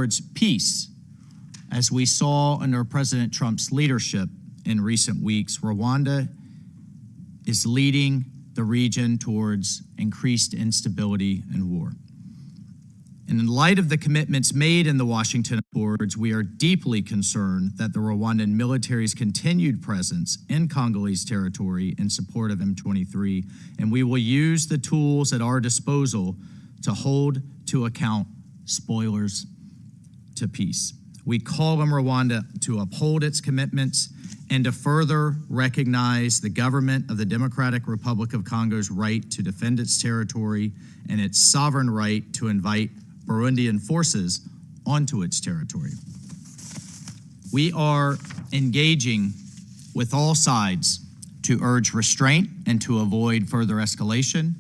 towards peace, as we saw under President Trump's leadership in recent weeks. Rwanda is leading the region towards increased instability and war. And in light of the commitments made in the Washington Accords, we are deeply concerned that the Rwandan military's continued presence in Congolese territory in support of M23, and we will use the tools at our disposal to hold to account spoilers to peace. We call on Rwanda to uphold its commitments and to further recognize the government of the Democratic Republic of Congo's right to defend its territory and its sovereign right to invite Burundian forces onto its territory. We are engaging with all sides to urge restraint and to avoid further escalation,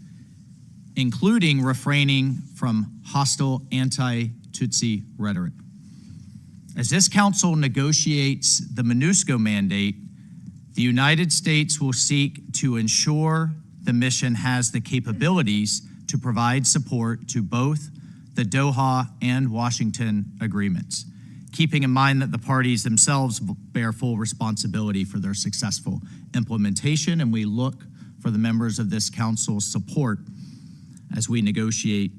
including refraining from hostile anti-Tutsi rhetoric. As this council negotiates the MONUSCO mandate, the United States will seek to ensure the mission has the capabilities to provide support to both the Doha and Washington agreements, keeping in mind that the parties themselves bear full responsibility for their successful implementation, and we look for the members of this council's support as we negotiate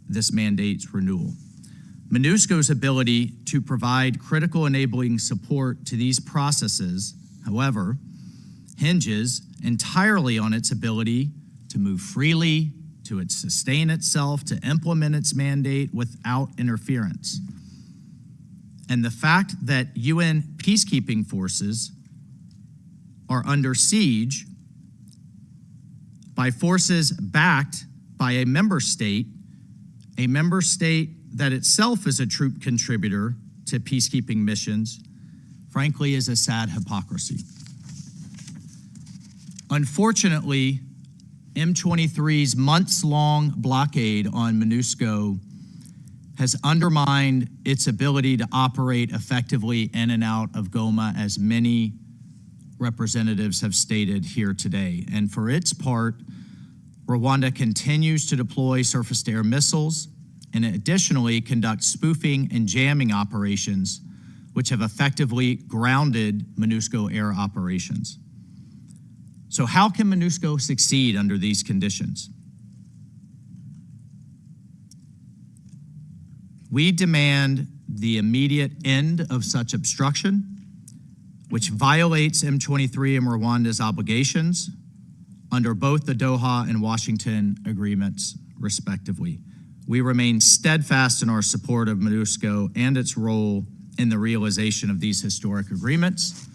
this mandate's renewal. MONUSCO's ability to provide critical enabling support to these processes, however, hinges entirely on its ability to move freely, to sustain itself, to implement its mandate without interference. And the fact that UN peacekeeping forces are under siege by forces backed by a member state that itself is a troop contributor to peacekeeping missions, frankly, is a sad hypocrisy. Unfortunately, M23's months-long blockade on MONUSCO has undermined its ability to operate effectively in and out of Goma, as many representatives have stated here today. And for its part, Rwanda continues to deploy surface-to-air missiles and additionally conduct spoofing and jamming operations, which have effectively grounded MONUSCO air operations. So how can MONUSCO succeed under these conditions? We demand the immediate end of such obstruction, which violates M23 and Rwanda's obligations under both the Doha and Washington agreements, respectively. We remain steadfast in our support of MONUSCO and its role in the realization of these historic agreements,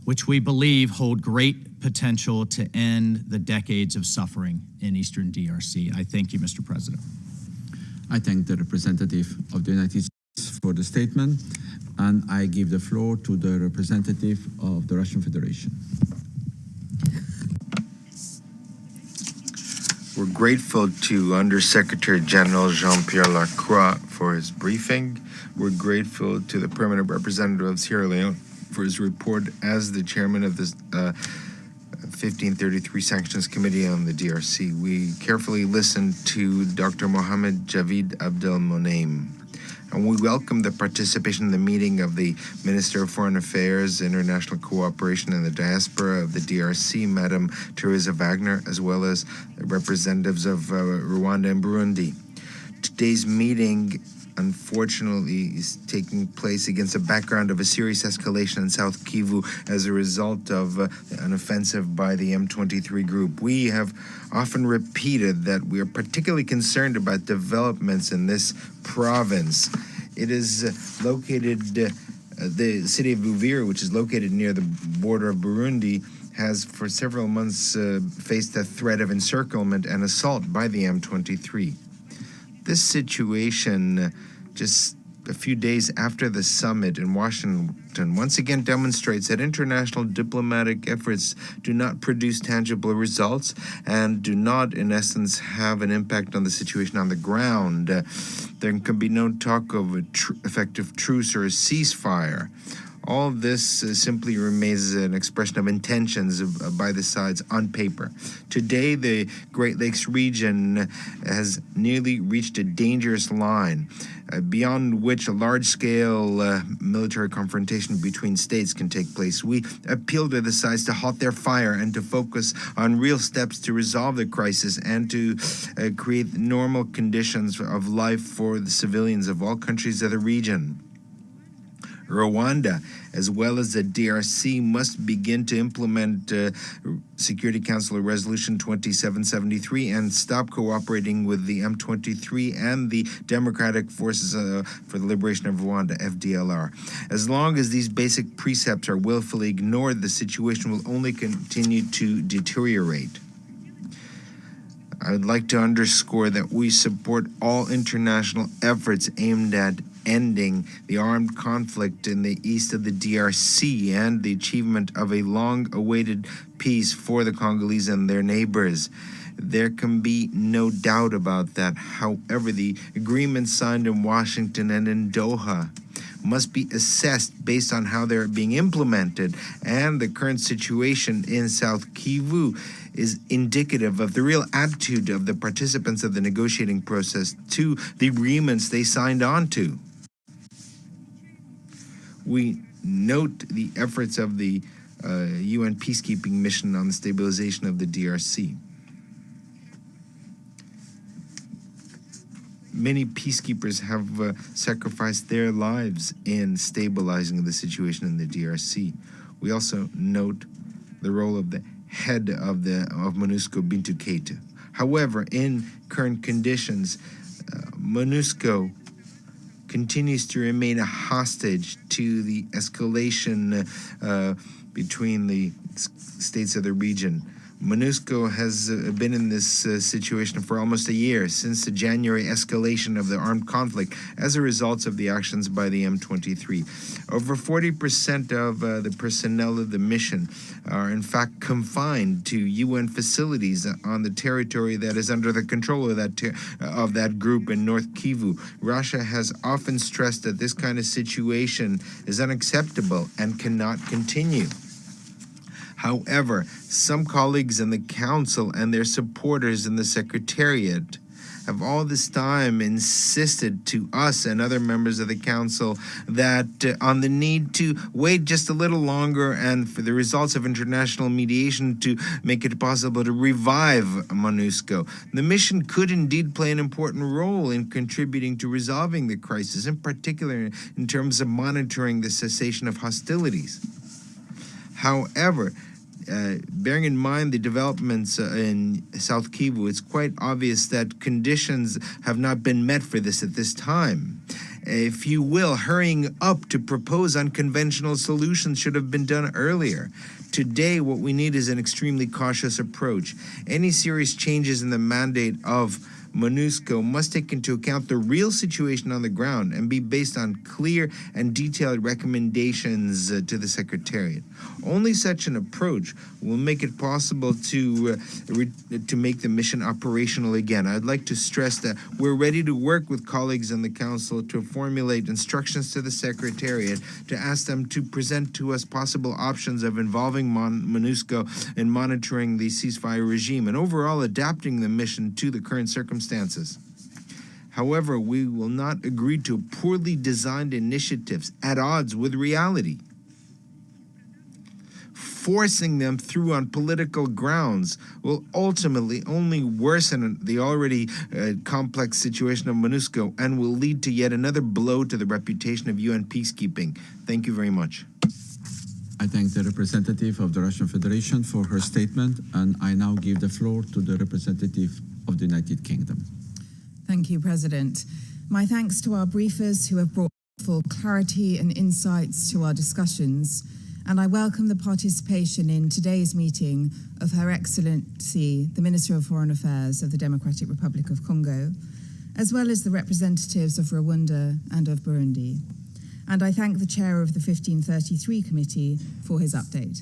which we believe hold great potential to end the decades of suffering in Eastern DRC. I thank you, Mr. President. I thank the representative of the United States for the statement, and I give the floor to the representative of the Russian Federation. We're grateful to Undersecretary General Jean-Pierre Lacroix for his briefing. We're grateful to the permanent representative of Sierra Leone for his report as the chairman of this 1533 Sanctions Committee on the DRC. We carefully listened to Dr. Mohamed Javid Abdel Moneim, and we welcome the participation in the meeting of the Minister of Foreign Affairs, International Cooperation and the Diaspora of the DRC, Madam Teresa Wagner, as well as representatives of Rwanda and Burundi. Today's meeting, unfortunately, is taking place against a background of a serious escalation in South Kivu as a result of an offensive by the M23 group. We have often repeated that we are particularly concerned about developments in this province. It is located, the city of Uvira, which is located near the border of Burundi, has for several months faced the threat of encirclement and assault by the M23. This situation, just a few days after the summit in Washington, once again demonstrates that international diplomatic efforts do not produce tangible results and do not, in essence, have an impact on the situation on the ground. There can be no talk of an effective truce or a ceasefire. All of this simply remains an expression of intentions by the sides on paper. Today, the Great Lakes region has nearly reached a dangerous line, beyond which a large-scale military confrontation between states can take place. We appeal to the sides to halt their fire and to focus on real steps to resolve the crisis and to create normal conditions of life for the civilians of all countries of the region. Rwanda, as well as the DRC, must begin to implement Security Council Resolution 2773 and stop cooperating with the M23 and the Democratic Forces for the Liberation of Rwanda, FDLR. As long as these basic precepts are willfully ignored, the situation will only continue to deteriorate. I would like to underscore that we support all international efforts aimed at ending the armed conflict in the east of the DRC and the achievement of a long-awaited peace for the Congolese and their neighbors. There can be no doubt about that. However, the agreements signed in Washington and in Doha must be assessed based on how they're being implemented, and the current situation in South Kivu is indicative of the real attitude of the participants of the negotiating process to the agreements they signed on to. We note the efforts of the UN peacekeeping mission on the stabilization of the DRC. Many peacekeepers have sacrificed their lives in stabilizing the situation in the DRC. We also note the role of the head of MONUSCO, Bintou Keita. However, in current conditions, MONUSCO continues to remain a hostage to the escalation between the states of the region. MONUSCO has been in this situation for almost a year, since the January escalation of the armed conflict as a result of the actions by the M23. Over 40% of the personnel of the mission are in fact confined to UN facilities on the territory that is under the control of that group in North Kivu. Russia has often stressed that this kind of situation is unacceptable and cannot continue. However, some colleagues in the Council and their supporters in the Secretariat have all this time insisted to us and other members of the Council that on the need to wait just a little longer and for the results of international mediation to make it possible to revive MONUSCO. The mission could indeed play an important role in contributing to resolving the crisis, in particular in terms of monitoring the cessation of hostilities. However, bearing in mind the developments in South Kivu, it's quite obvious that conditions have not been met for this at this time. If you will, hurrying up to propose unconventional solutions should have been done earlier. Today, what we need is an extremely cautious approach. Any serious changes in the mandate of MONUSCO must take into account the real situation on the ground and be based on clear and detailed recommendations to the Secretariat. Only such an approach will make it possible to make the mission operational again. I'd like to stress that we're ready to work with colleagues in the Council to formulate instructions to the Secretariat to ask them to present to us possible options of involving MONUSCO in monitoring the ceasefire regime and overall adapting the mission to the current circumstances. However, we will not agree to poorly designed initiatives at odds with reality. Forcing them through on political grounds will ultimately only worsen the already complex situation of MONUSCO and will lead to yet another blow to the reputation of UN peacekeeping. Thank you very much. I thank the representative of the Russian Federation for her statement, and I now give the floor to the representative of the United Kingdom. Thank you, President. My thanks to our briefers who have brought full clarity and insights to our discussions, and I welcome the participation in today's meeting of Her Excellency, the Minister of Foreign Affairs of the Democratic Republic of Congo, as well as the representatives of Rwanda and of Burundi. And I thank the chair of the 1533 committee for his update.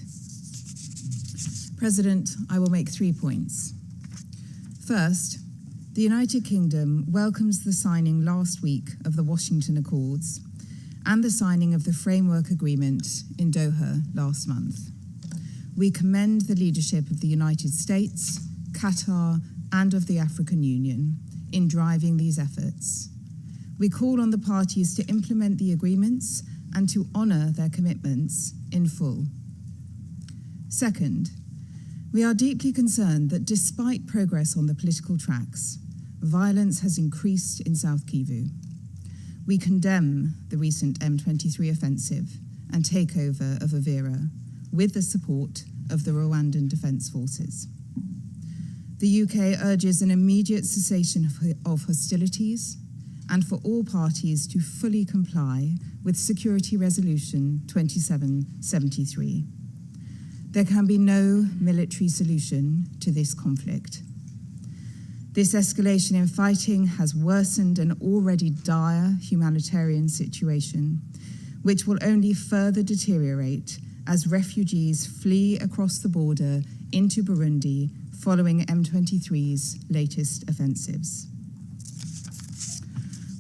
President, I will make 3 points. First, the United Kingdom welcomes the signing last week of the Washington Accords and the signing of the framework agreement in Doha last month. We commend the leadership of the United States, Qatar, and of the African Union in driving these efforts. We call on the parties to implement the agreements and to honor their commitments in full. Second, we are deeply concerned that despite progress on the political tracks, violence has increased in South Kivu. We condemn the recent M23 offensive and takeover of Uvira with the support of the Rwandan Defence Forces. The UK urges an immediate cessation of hostilities and for all parties to fully comply with Security Resolution 2773. There can be no military solution to this conflict. This escalation in fighting has worsened an already dire humanitarian situation, which will only further deteriorate as refugees flee across the border into Burundi following M23's latest offensives.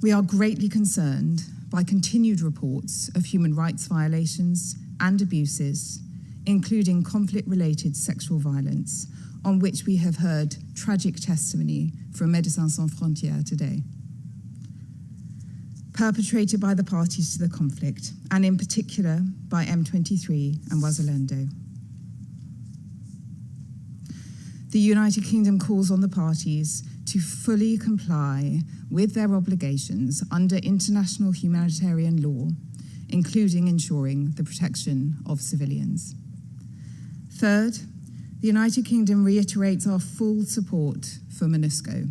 We are greatly concerned by continued reports of human rights violations and abuses, including conflict-related sexual violence, on which we have heard tragic testimony from Médecins Sans Frontières today, perpetrated by the parties to the conflict, and in particular by M23 and Wazalendo. The United Kingdom calls on the parties to fully comply with their obligations under international humanitarian law, including ensuring the protection of civilians. Third, the United Kingdom reiterates our full support for MONUSCO.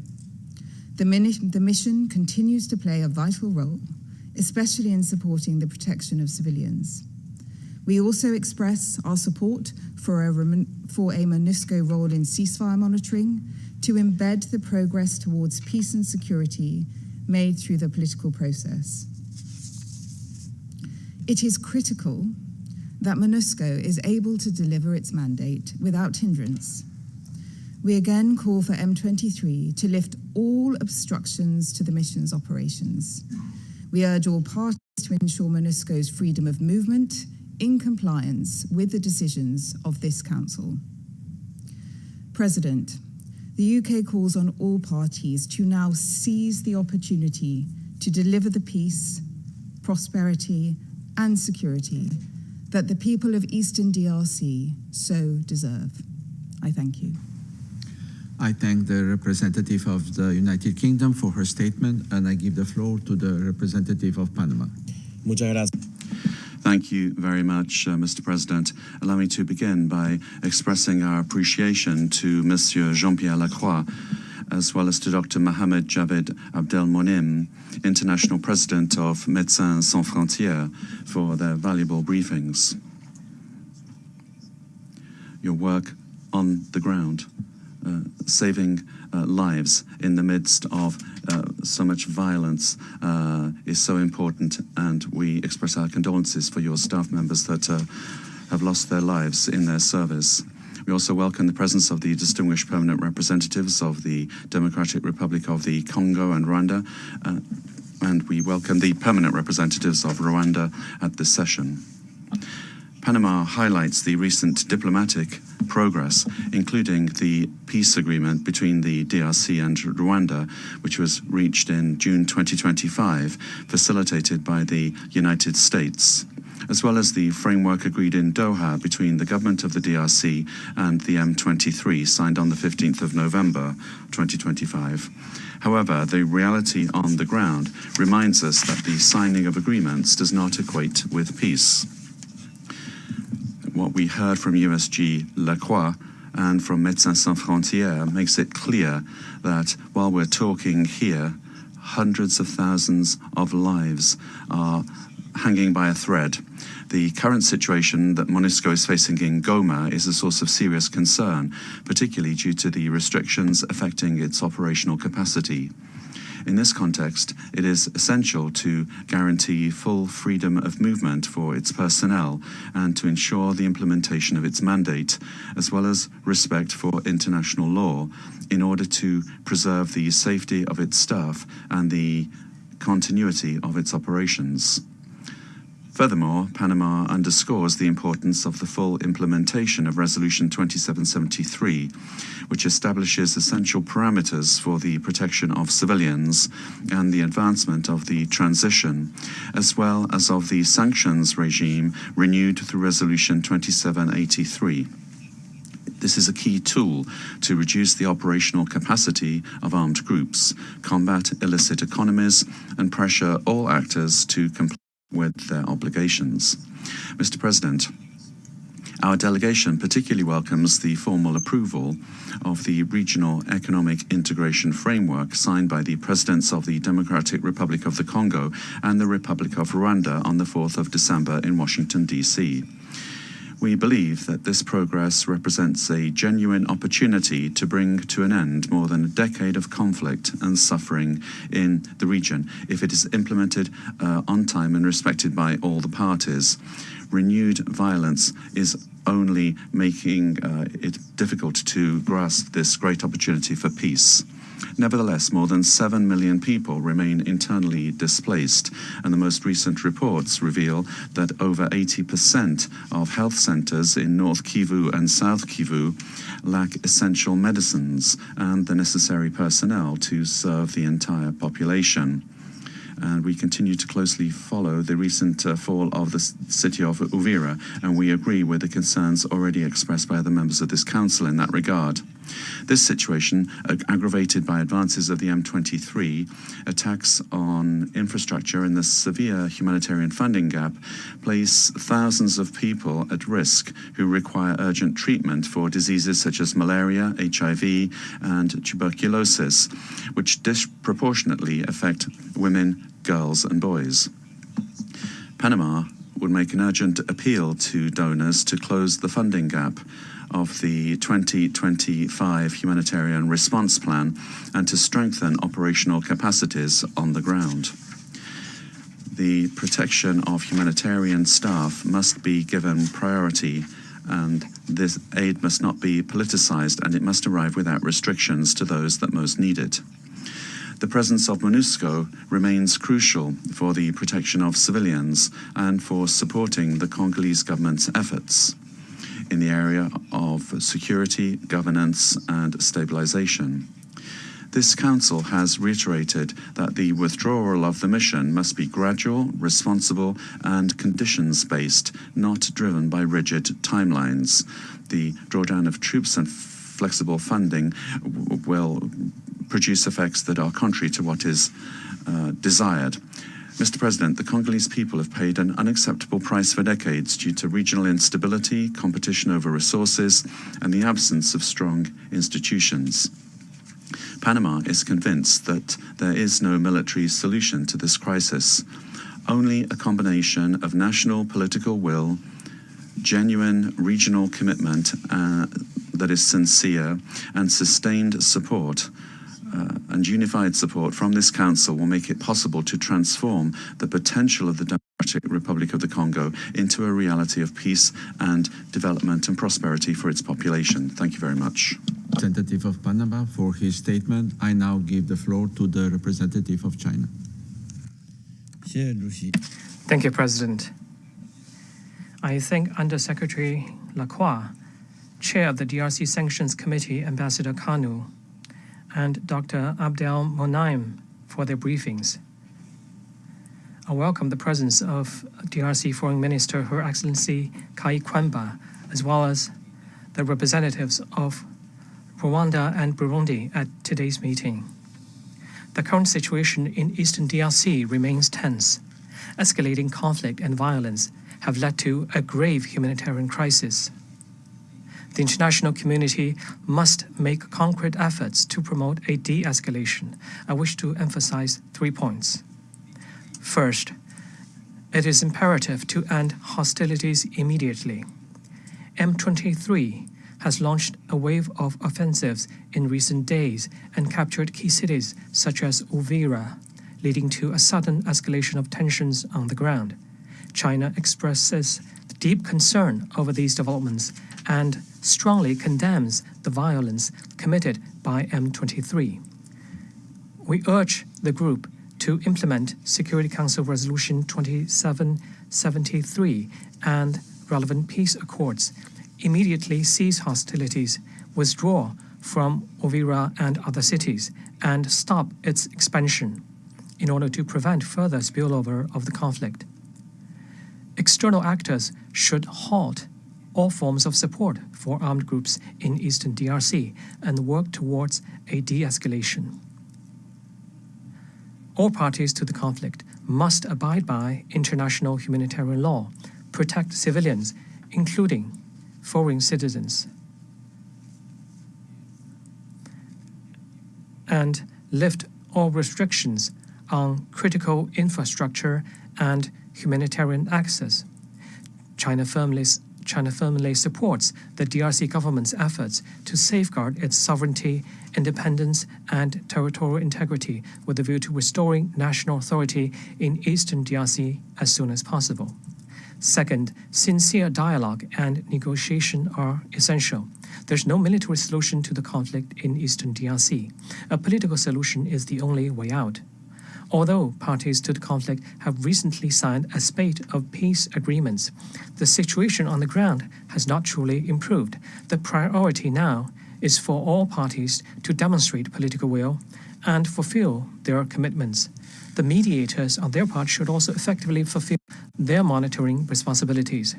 The mission continues to play a vital role, especially in supporting the protection of civilians. We also express our support for a MONUSCO role in ceasefire monitoring to embed the progress towards peace and security made through the political process. It is critical that MONUSCO is able to deliver its mandate without hindrance. We again call for M23 to lift all obstructions to the mission's operations. We urge all parties to ensure MONUSCO's freedom of movement in compliance with the decisions of this Council. President, the UK calls on all parties to now seize the opportunity to deliver the peace, prosperity, and security that the people of Eastern DRC so deserve. I thank you. I thank the representative of the United Kingdom for her statement, and I give the floor to the representative of Panama. Muchas gracias. Thank you very much, Mr. President. Allow me to begin by expressing our appreciation to Monsieur Jean-Pierre Lacroix, as well as to Dr. Mohamed Javed Abdelmonem, International President of Médecins Sans Frontières, for their valuable briefings. Your work on the ground, saving lives in the midst of so much violence is so important, and we express our condolences for your staff members that have lost their lives in their service. We also welcome the presence of the distinguished permanent representatives of the Democratic Republic of the Congo and Rwanda, and we welcome the permanent representatives of Rwanda at this session. Panama highlights the recent diplomatic progress, including the peace agreement between the DRC and Rwanda, which was reached in June 2025, facilitated by the United States, as well as the framework agreed in Doha between the government of the DRC and the M23, signed on the 15th of November 2025. However, the reality on the ground reminds us that the signing of agreements does not equate with peace. What we heard from USG Lacroix and from Médecins Sans Frontières makes it clear that while we're talking here, hundreds of thousands of lives are hanging by a thread. The current situation that MONUSCO is facing in Goma is a source of serious concern, particularly due to the restrictions affecting its operational capacity. In this context, it is essential to guarantee full freedom of movement for its personnel and to ensure the implementation of its mandate, as well as respect for international law, in order to preserve the safety of its staff and the continuity of its operations. Furthermore, Panama underscores the importance of the full implementation of Resolution 2773, which establishes essential parameters for the protection of civilians and the advancement of the transition, as well as of the sanctions regime renewed through Resolution 2783. This is a key tool to reduce the operational capacity of armed groups, combat illicit economies, and pressure all actors to comply with their obligations. Mr. President, our delegation particularly welcomes the formal approval of the Regional Economic Integration Framework signed by the Presidents of the Democratic Republic of the Congo and the Republic of Rwanda on the 4th of December in Washington, D.C. We believe that this progress represents a genuine opportunity to bring to an end more than a decade of conflict and suffering in the region if it is implemented on time and respected by all the parties. Renewed violence is only making it difficult to grasp this great opportunity for peace. Nevertheless, more than 7 million people remain internally displaced, and the most recent reports reveal that over 80% of health centers in North Kivu and South Kivu lack essential medicines and the necessary personnel to serve the entire population. And we continue to closely follow the recent fall of the city of Uvira, and we agree with the concerns already expressed by the members of this council in that regard. This situation, aggravated by advances of the M23, attacks on infrastructure and the severe humanitarian funding gap, place thousands of people at risk who require urgent treatment for diseases such as malaria, HIV, and tuberculosis, which disproportionately affect women, girls, and boys. Panama would make an urgent appeal to donors to close the funding gap of the 2025 Humanitarian Response Plan and to strengthen operational capacities on the ground. The protection of humanitarian staff must be given priority, and this aid must not be politicized, and it must arrive without restrictions to those that most need it. The presence of MONUSCO remains crucial for the protection of civilians and for supporting the Congolese government's efforts in the area of security, governance, and stabilization. This Council has reiterated that the withdrawal of the mission must be gradual, responsible, and conditions-based, not driven by rigid timelines. The drawdown of troops and flexible funding will produce effects that are contrary to what is desired. Mr. President, the Congolese people have paid an unacceptable price for decades due to regional instability, competition over resources, and the absence of strong institutions. Panama is convinced that there is no military solution to this crisis. Only a combination of national political will, genuine regional commitment that is sincere, and sustained support and unified support from this Council will make it possible to transform the potential of the Democratic Republic of the Congo into a reality of peace and development and prosperity for its population. Thank you very much. Representative of Panama for his statement. I now give the floor to the representative of China. Thank you, President. I thank Undersecretary Lacroix, Chair of the DRC Sanctions Committee, Ambassador Kanu, and Dr. Abdel Monaim for their briefings. I welcome the presence of DRC Foreign Minister Her Excellency Kai Kwamba, as well as the representatives of Rwanda and Burundi at today's meeting. The current situation in eastern DRC remains tense. Escalating conflict and violence have led to a grave humanitarian crisis. The international community must make concrete efforts to promote a de-escalation. I wish to emphasize 3 points. First, it is imperative to end hostilities immediately. M23 has launched a wave of offensives in recent days and captured key cities such as Uvira, leading to a sudden escalation of tensions on the ground. China expresses deep concern over these developments and strongly condemns the violence committed by M23. We urge the group to implement Security Council Resolution 2773 and relevant peace accords, immediately cease hostilities, withdraw from Uvira and other cities, and stop its expansion in order to prevent further spillover of the conflict. External actors should halt all forms of support for armed groups in eastern DRC and work towards a de-escalation. All parties to the conflict must abide by international humanitarian law, protect civilians, including foreign citizens, and lift all restrictions on critical infrastructure and humanitarian access. China firmly supports the DRC government's efforts to safeguard its sovereignty, independence, and territorial integrity with a view to restoring national authority in eastern DRC as soon as possible. Second, sincere dialogue and negotiation are essential. There's no military solution to the conflict in eastern DRC. A political solution is the only way out. Although parties to the conflict have recently signed a spate of peace agreements, the situation on the ground has not truly improved. The priority now is for all parties to demonstrate political will and fulfill their commitments. The mediators on their part should also effectively fulfill their monitoring responsibilities.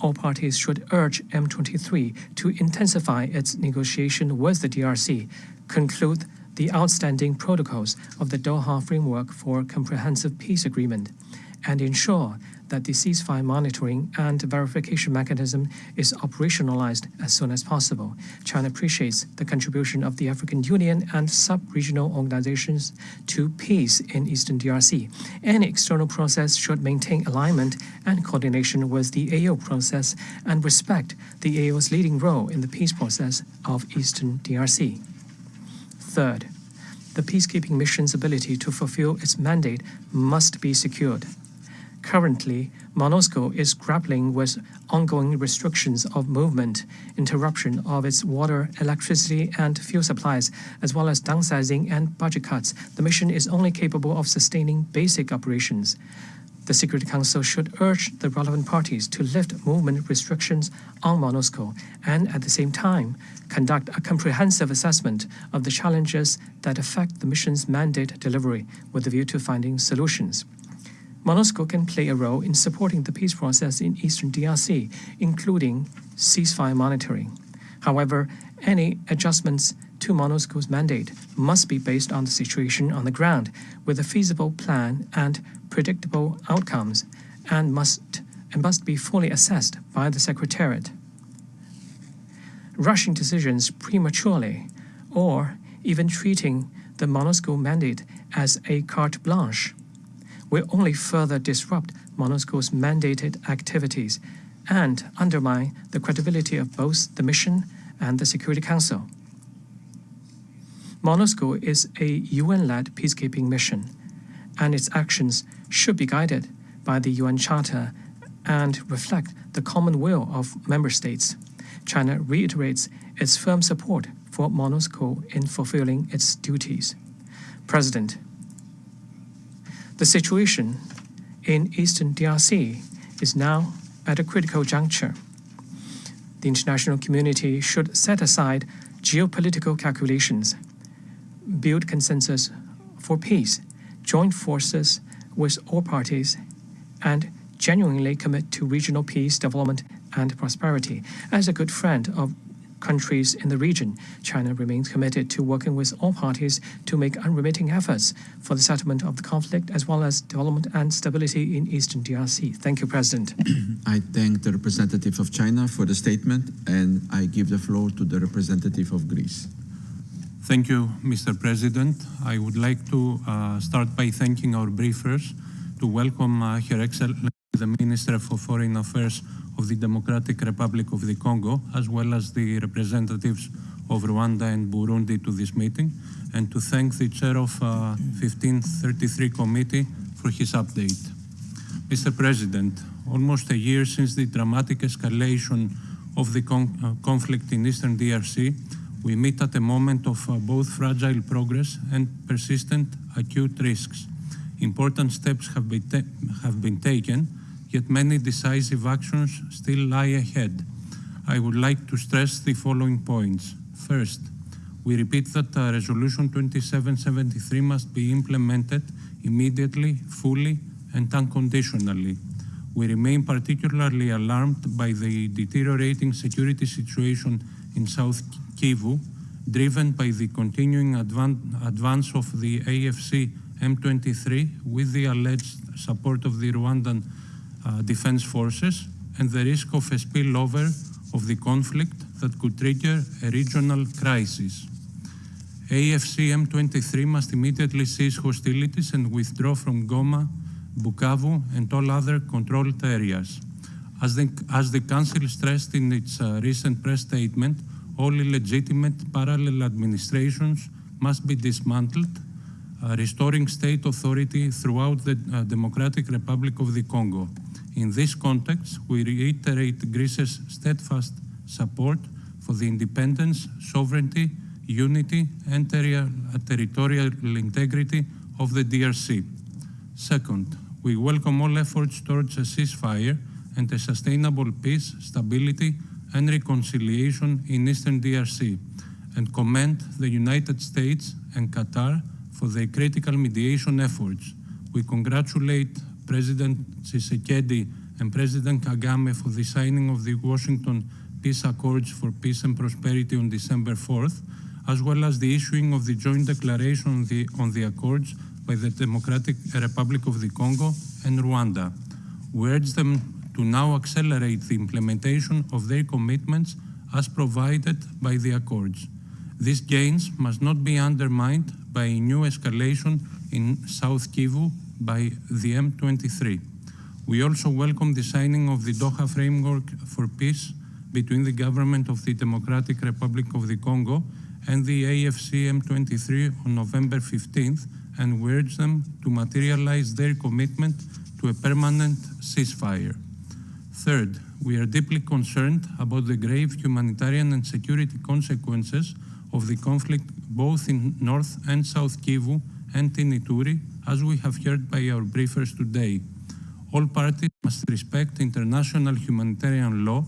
All parties should urge M23 to intensify its negotiation with the DRC, conclude the outstanding protocols of the Doha Framework for Comprehensive Peace Agreement, and ensure that the ceasefire monitoring and verification mechanism is operationalized as soon as possible. China appreciates the contribution of the African Union and sub-regional organizations to peace in eastern DRC. Any external process should maintain alignment and coordination with the AO process and respect the AO's leading role in the peace process of eastern DRC. Third, the peacekeeping mission's ability to fulfill its mandate must be secured. Currently, MONUSCO is grappling with ongoing restrictions of movement, interruption of its water, electricity, and fuel supplies, as well as downsizing and budget cuts. The mission is only capable of sustaining basic operations. The Security Council should urge the relevant parties to lift movement restrictions on MONUSCO and, at the same time, conduct a comprehensive assessment of the challenges that affect the mission's mandate delivery with a view to finding solutions. MONUSCO can play a role in supporting the peace process in eastern DRC, including ceasefire monitoring. However, any adjustments to MONUSCO's mandate must be based on the situation on the ground, with a feasible plan and predictable outcomes, and must be fully assessed by the Secretariat. Rushing decisions prematurely, or even treating the MONUSCO mandate as a carte blanche, will only further disrupt MONUSCO's mandated activities and undermine the credibility of both the mission and the Security Council. MONUSCO is a UN-led peacekeeping mission, and its actions should be guided by the UN Charter and reflect the common will of member states. China reiterates its firm support for MONUSCO in fulfilling its duties. President, the situation in eastern DRC is now at a critical juncture. The international community should set aside geopolitical calculations, build consensus for peace, join forces with all parties, and genuinely commit to regional peace, development, and prosperity. As a good friend of countries in the region, China remains committed to working with all parties to make unremitting efforts for the settlement of the conflict, as well as development and stability in eastern DRC. Thank you, President. I thank the representative of China for the statement, and I give the floor to the representative of Greece. Thank you, Mr. President. I would like to start by thanking our briefers, to welcome Her Excellency the Minister for Foreign Affairs of the Democratic Republic of the Congo, as well as the representatives of Rwanda and Burundi to this meeting, and to thank the chair of 1533 committee for his update. Mr. President, almost a year since the dramatic escalation of the conflict in eastern DRC, we meet at a moment of both fragile progress and persistent acute risks. Important steps have been taken, yet many decisive actions still lie ahead. I would like to stress the following points. First, we repeat that Resolution 2773 must be implemented immediately, fully, and unconditionally. We remain particularly alarmed by the deteriorating security situation in South Kivu, driven by the continuing advance of the AFC M23 with the alleged support of the Rwandan Defense Forces and the risk of a spillover of the conflict that could trigger a regional crisis. AFC M23 must immediately cease hostilities and withdraw from Goma, Bukavu, and all other controlled areas. As the Council stressed in its recent press statement, all illegitimate parallel administrations must be dismantled, restoring state authority throughout the Democratic Republic of the Congo. In this context, we reiterate Greece's steadfast support for the independence, sovereignty, unity, and territorial integrity of the DRC. Second, we welcome all efforts towards a ceasefire and a sustainable peace, stability, and reconciliation in Eastern DRC, and commend the United States and Qatar for their critical mediation efforts. We congratulate President Tshisekedi and President Kagame for the signing of the Washington Peace Accords for Peace and Prosperity on December 4th, as well as the issuing of the joint declaration on the accords by the Democratic Republic of the Congo and Rwanda. We urge them to now accelerate the implementation of their commitments as provided by the accords. These gains must not be undermined by a new escalation in South Kivu by the M23. We also welcome the signing of the Doha Framework for Peace between the government of the Democratic Republic of the Congo and the AFC M23 on November 15th, and we urge them to materialize their commitment to a permanent ceasefire. Third, we are deeply concerned about the grave humanitarian and security consequences of the conflict both in North and South Kivu and in Ituri, as we have heard by our briefers today. All parties must respect international humanitarian law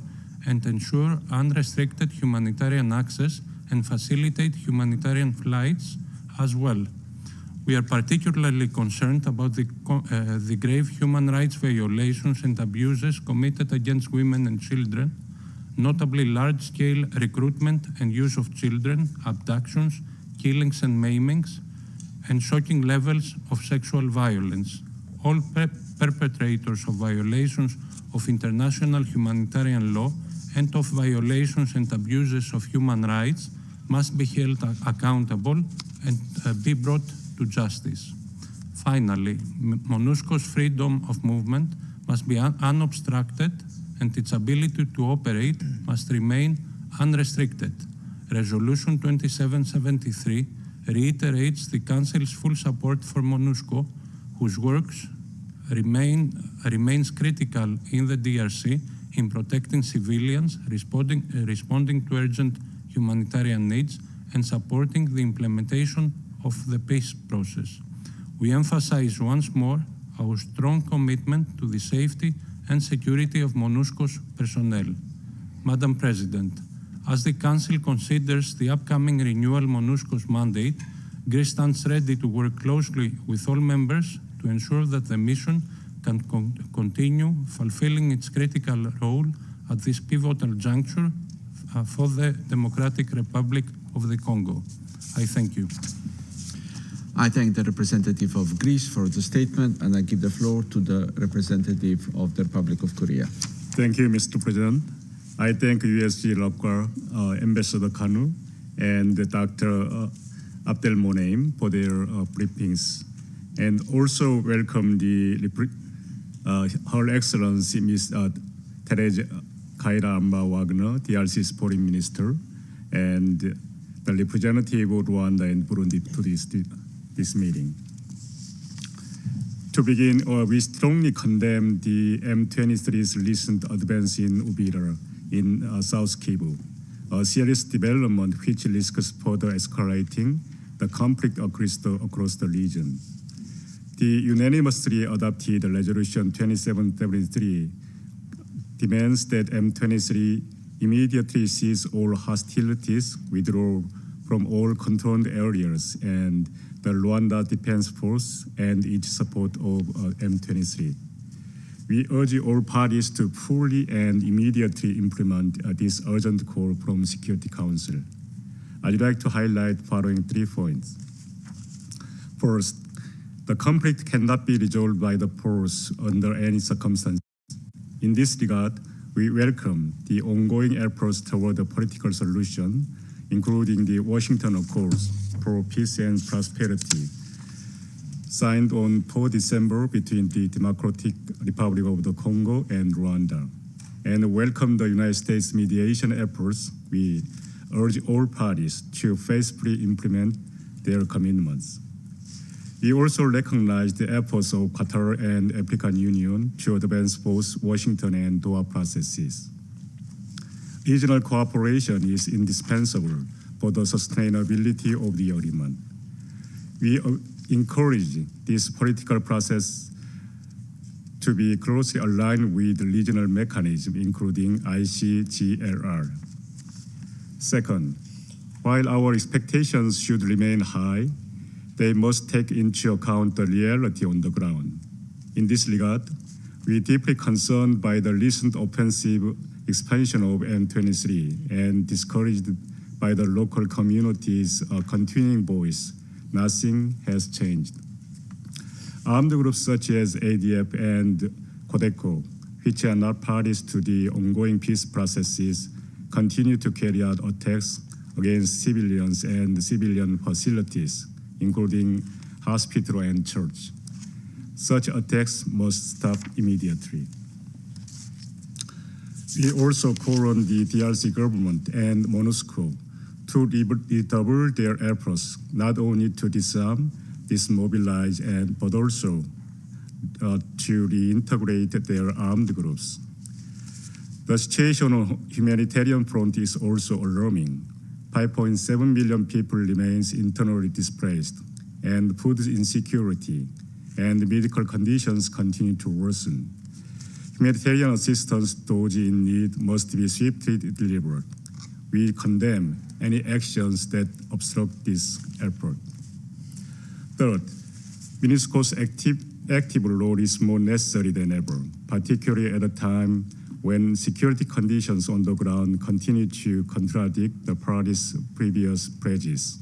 and ensure unrestricted humanitarian access and facilitate humanitarian flights as well. We are particularly concerned about the grave human rights violations and abuses committed against women and children, notably large-scale recruitment and use of children, abductions, killings and maimings, and shocking levels of sexual violence. All perpetrators of violations of international humanitarian law and of violations and abuses of human rights must be held accountable and be brought to justice. Finally, MONUSCO's freedom of movement must be unobstructed and its ability to operate must remain unrestricted. Resolution 2773 reiterates the Council's full support for MONUSCO, whose works remains critical in the DRC in protecting civilians, responding to urgent humanitarian needs, and supporting the implementation of the peace process. We emphasize once more our strong commitment to the safety and security of MONUSCO's personnel. Madam President, as the Council considers the upcoming renewal MONUSCO's mandate, Greece stands ready to work closely with all members to ensure that the mission can continue fulfilling its critical role at this pivotal juncture for the Democratic Republic of the Congo. I thank you. I thank the representative of Greece for the statement, and I give the floor to the representative of the Republic of Korea. Thank you, Mr. President. I thank USG LACWA Ambassador Kanu and Dr. Abdelmonem for their briefings, and also welcome Her Excellency Ms. Therese Kairamba Wagner, DRC's Foreign Minister, and the representative of Rwanda and Burundi to this meeting. To begin, we strongly condemn the M23's recent advance in Uvira in South Kivu, a serious development which risks further escalating the conflict across the region. The unanimously adopted Resolution 2773 demands that M23 immediately cease all hostilities, withdraw from all controlled areas, and the Rwanda Defense Force and its support of M23. We urge all parties to fully and immediately implement this urgent call from Security Council. I'd like to highlight following 3 points. First, the conflict cannot be resolved by the force under any circumstances. In this regard, we welcome the ongoing efforts toward a political solution, including the Washington Accords for Peace and Prosperity, signed on 4 December between the Democratic Republic of the Congo and Rwanda, and welcome the United States mediation efforts. We urge all parties to faithfully implement their commitments. We also recognize the efforts of Qatar and African Union to advance both Washington and Doha processes. Regional cooperation is indispensable for the sustainability of the agreement. We encourage this political process to be closely aligned with regional mechanisms, including ICGLR. Second, while our expectations should remain high, they must take into account the reality on the ground. In this regard, we are deeply concerned by the recent offensive expansion of M23 and discouraged by the local community's continuing voice. Nothing has changed. Armed groups such as ADF and Codeco, which are not parties to the ongoing peace processes, continue to carry out attacks against civilians and civilian facilities, including hospital and church. Such attacks must stop immediately. We also call on the DRC government and MONUSCO to redouble their efforts, not only to disarm, dismobilize, but also to reintegrate their armed groups. The situation on humanitarian front is also alarming. 5.7 million people remains internally displaced, and food insecurity and medical conditions continue to worsen. Humanitarian assistance to those in need must be swiftly delivered. We condemn any actions that obstruct this effort. Third, MONUSCO's active role is more necessary than ever, particularly at a time when security conditions on the ground continue to contradict the parties' previous pledges.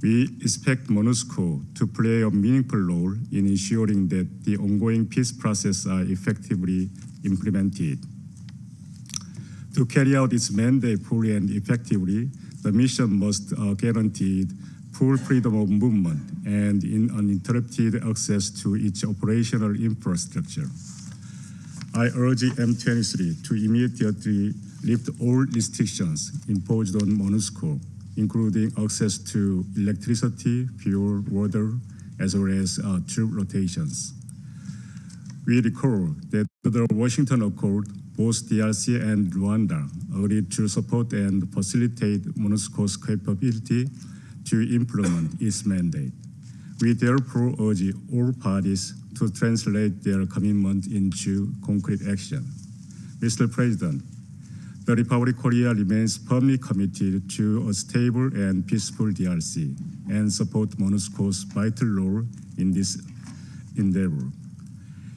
We expect MONUSCO to play a meaningful role in ensuring that the ongoing peace process are effectively implemented. To carry out its mandate fully and effectively, the mission must guarantee full freedom of movement and uninterrupted access to its operational infrastructure. I urge M23 to immediately lift all restrictions imposed on MONUSCO, including access to electricity, fuel, water, as well as troop rotations. We recall that the Washington Accord, both DRC and Rwanda agreed to support and facilitate MONUSCO's capability to implement its mandate. We therefore urge all parties to translate their commitment into concrete action. Mr. President, the Republic of Korea remains firmly committed to a stable and peaceful DRC and support MONUSCO's vital role in this endeavor.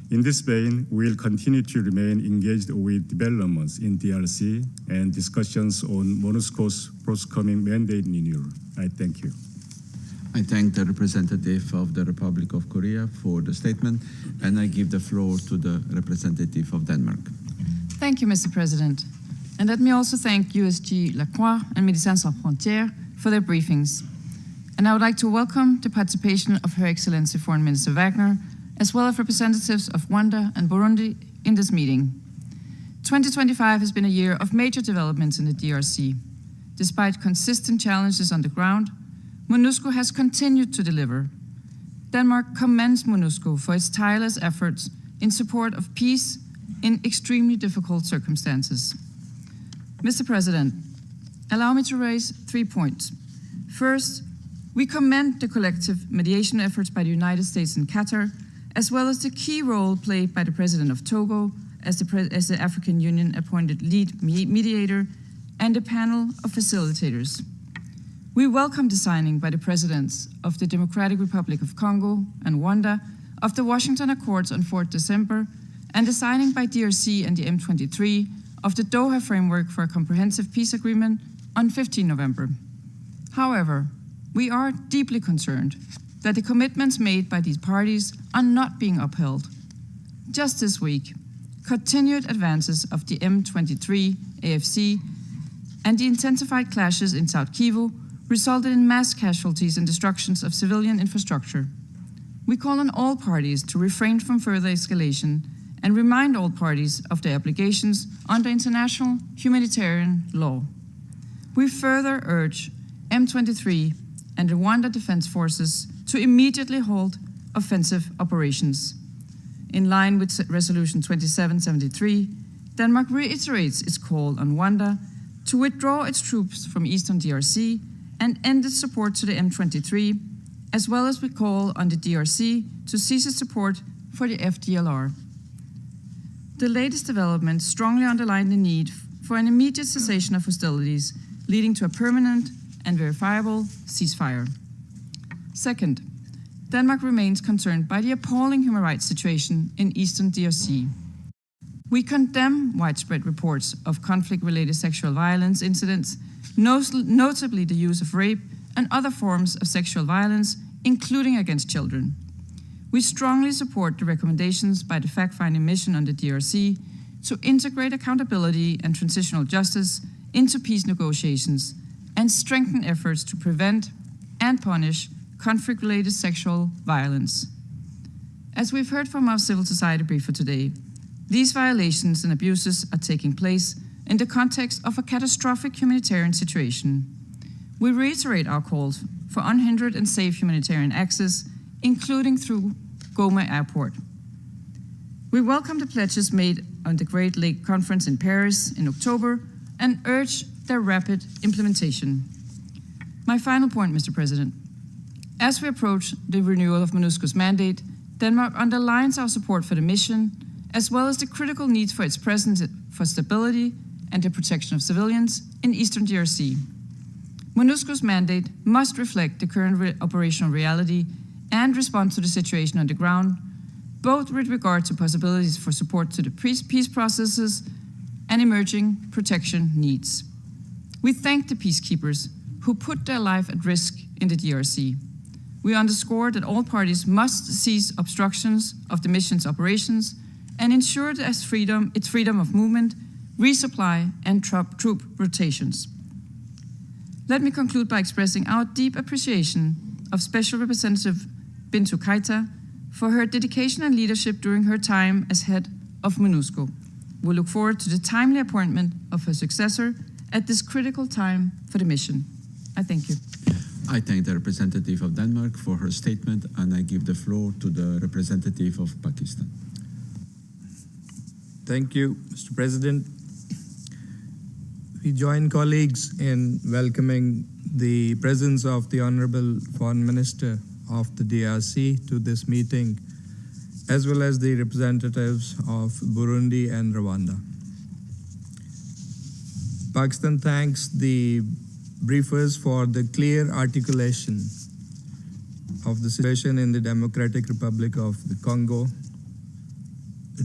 In this vein, we will continue to remain engaged with developments in DRC and discussions on MONUSCO's forthcoming mandate renewal. I thank you. I thank the representative of the Republic of Korea for the statement, and I give the floor to the representative of Denmark. Thank you, Mr. President. And let me also thank USG Lacroix and Médecins Sans Frontières for their briefings. And I would like to welcome the participation of Her Excellency Foreign Minister Wagner, as well as representatives of Rwanda and Burundi in this meeting. 2025 has been a year of major developments in the DRC. Despite consistent challenges on the ground, MONUSCO has continued to deliver. Denmark commends MONUSCO for its tireless efforts in support of peace in extremely difficult circumstances. Mr. President, allow me to raise 3 points. First, We commend the collective mediation efforts by the United States and Qatar, as well as the key role played by the President of Togo as the African Union appointed lead mediator and a panel of facilitators. We welcome the signing by the Presidents of the Democratic Republic of Congo and Rwanda of the Washington Accords on 4 December and the signing by DRC and the M23 of the Doha Framework for a Comprehensive Peace Agreement on 15 November. However, we are deeply concerned that the commitments made by these parties are not being upheld. Just this week, continued advances of the M23 AFC and the intensified clashes in South Kivu resulted in mass casualties and destructions of civilian infrastructure. We call on all parties to refrain from further escalation and remind all parties of their obligations under international humanitarian law. We further urge M23 and the Rwanda Defense Forces to immediately halt offensive operations. In line with Resolution 2773, Denmark reiterates its call on Rwanda to withdraw its troops from eastern DRC and end its support to the M23, as well as we call on the DRC to cease its support for the FDLR. The latest developments strongly underline the need for an immediate cessation of hostilities, leading to a permanent and verifiable ceasefire. Second, Denmark remains concerned by the appalling human rights situation in eastern DRC. We condemn widespread reports of conflict-related sexual violence incidents, notably the use of rape and other forms of sexual violence, including against children. We strongly support the recommendations by the fact-finding mission on the DRC to integrate accountability and transitional justice into peace negotiations and strengthen efforts to prevent and punish conflict-related sexual violence. As we've heard from our civil society briefer today, these violations and abuses are taking place in the context of a catastrophic humanitarian situation. We reiterate our calls for unhindered and safe humanitarian access, including through Goma Airport. We welcome the pledges made on the Great Lake Conference in Paris in October and urge their rapid implementation. My final point, Mr. President. As we approach the renewal of MONUSCO's mandate, Denmark underlines our support for the mission, as well as the critical need for its presence for stability and the protection of civilians in eastern DRC. MONUSCO's mandate must reflect the current operational reality and respond to the situation on the ground, both with regard to possibilities for support to the peace processes and emerging protection needs. We thank the peacekeepers who put their life at risk in the DRC. We underscore that all parties must cease obstructions of the mission's operations and ensure its freedom of movement, resupply, and troop rotations. Let me conclude by expressing our deep appreciation of Special Representative Bintou Keita for her dedication and leadership during her time as head of MONUSCO. We look forward to the timely appointment of her successor at this critical time for the mission. I thank you. I thank the representative of Denmark for her statement, and I give the floor to the representative of Pakistan. Thank you, Mr. President. We join colleagues in welcoming the presence of the Honorable Foreign Minister of the DRC to this meeting, as well as the representatives of Burundi and Rwanda. Pakistan thanks the briefers for the clear articulation of the situation in the Democratic Republic of the Congo,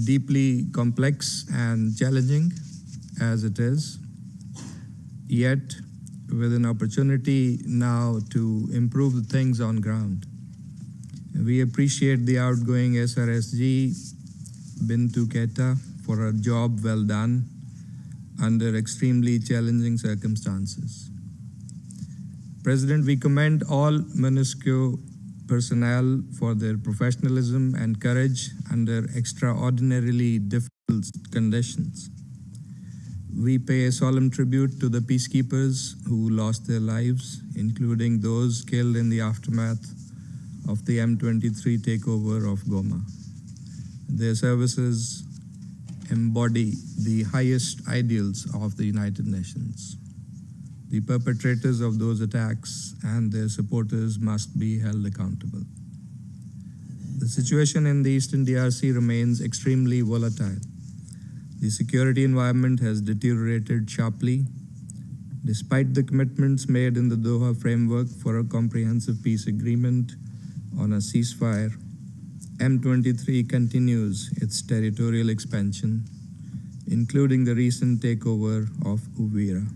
deeply complex and challenging as it is, yet with an opportunity now to improve the things on ground. We appreciate the outgoing SRSG, Bintou Keita, for her job well done under extremely challenging circumstances. President, we commend all MONUSCO personnel for their professionalism and courage under extraordinarily difficult conditions. We pay a solemn tribute to the peacekeepers who lost their lives, including those killed in the aftermath of the M23 takeover of Goma. Their services embody the highest ideals of the United Nations. The perpetrators of those attacks and their supporters must be held accountable. The situation in the Eastern DRC remains extremely volatile. The security environment has deteriorated sharply. Despite the commitments made in the Doha framework for a comprehensive peace agreement on a ceasefire, M23 continues its territorial expansion, including the recent takeover of Uvira.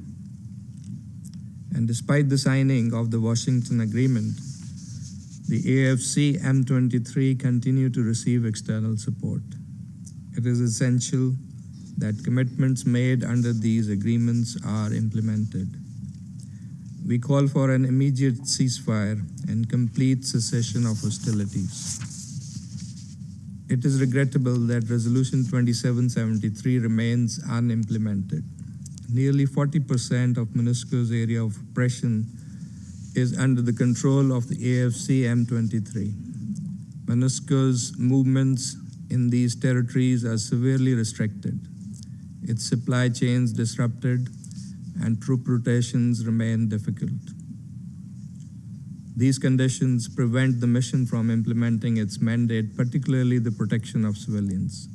And despite the signing of the Washington Agreement, the AFC M23 continue to receive external support. It is essential that commitments made under these agreements are implemented. We call for an immediate ceasefire and complete cessation of hostilities. It is regrettable that Resolution 2773 remains unimplemented. Nearly 40% of MONUSCO's area of oppression is under the control of the AFC M23. MONUSCO's movements in these territories are severely restricted. Its supply chains disrupted and troop rotations remain difficult. These conditions prevent the mission from implementing its mandate, particularly the protection of civilians.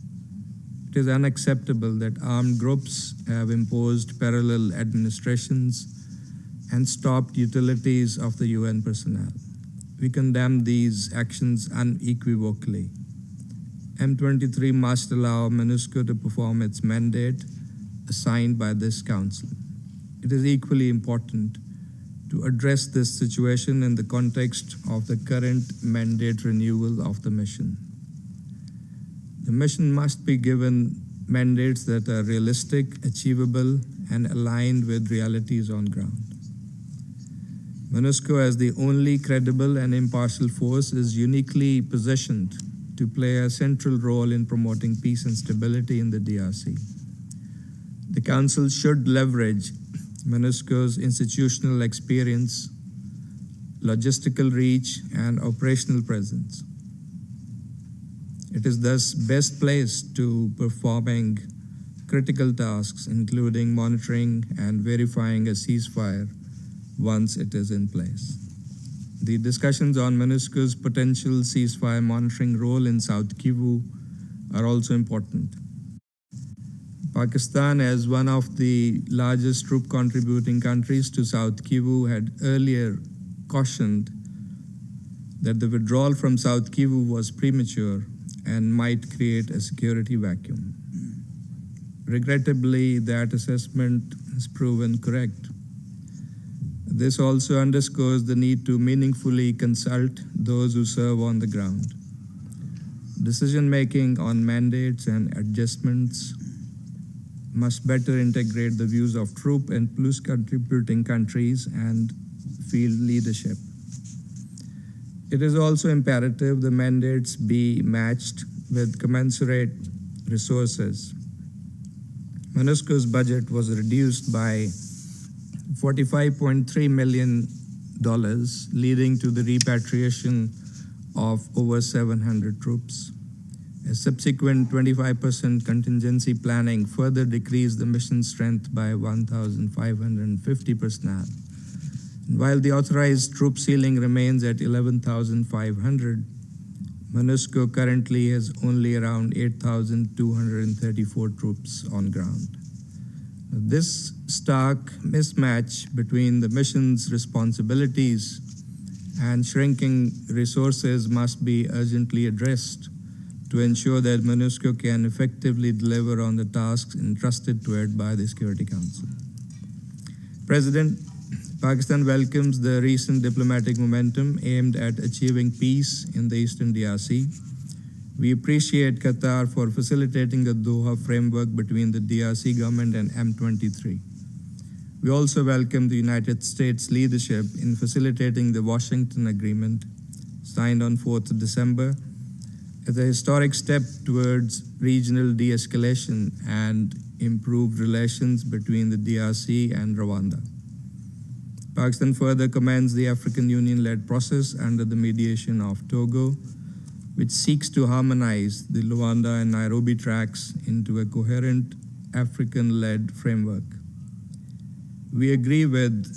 It is unacceptable that armed groups have imposed parallel administrations and stopped utilities of the UN personnel. We condemn these actions unequivocally. M23 must allow MONUSCO to perform its mandate assigned by this Council. It is equally important to address this situation in the context of the current mandate renewal of the mission. The mission must be given mandates that are realistic, achievable, and aligned with realities on ground. MONUSCO, as the only credible and impartial force, is uniquely positioned to play a central role in promoting peace and stability in the DRC. The Council should leverage MONUSCO's institutional experience, logistical reach, and operational presence. It is thus best placed to performing critical tasks, including monitoring and verifying a ceasefire once it is in place. The discussions on MONUSCO's potential ceasefire monitoring role in South Kivu are also important. Pakistan, as one of the largest troop contributing countries to South Kivu, had earlier cautioned that the withdrawal from South Kivu was premature and might create a security vacuum. Regrettably, that assessment has proven correct. This also underscores the need to meaningfully consult those who serve on the ground. Decision-making on mandates and adjustments must better integrate the views of troop and plus contributing countries and field leadership. It is also imperative the mandates be matched with commensurate resources. MONUSCO's budget was reduced by $45.3 million, leading to the repatriation of over 700 troops. A subsequent 25% contingency planning further decreased the mission strength by 1,550 personnel. And while the authorized troop ceiling remains at 11,500, MONUSCO currently has only around 8,234 troops on ground. This stark mismatch between the mission's responsibilities and shrinking resources must be urgently addressed to ensure that MONUSCO can effectively deliver on the tasks entrusted to it by the Security Council. President, Pakistan welcomes the recent diplomatic momentum aimed at achieving peace in the Eastern DRC. We appreciate Qatar for facilitating the Doha framework between the DRC government and M23. We also welcome the United States leadership in facilitating the Washington Agreement, signed on 4th December, as a historic step towards regional de-escalation and improved relations between the DRC and Rwanda. Pakistan further commends the African Union-led process under the mediation of Togo, which seeks to harmonize the Luanda and Nairobi tracks into a coherent African-led framework. We agree with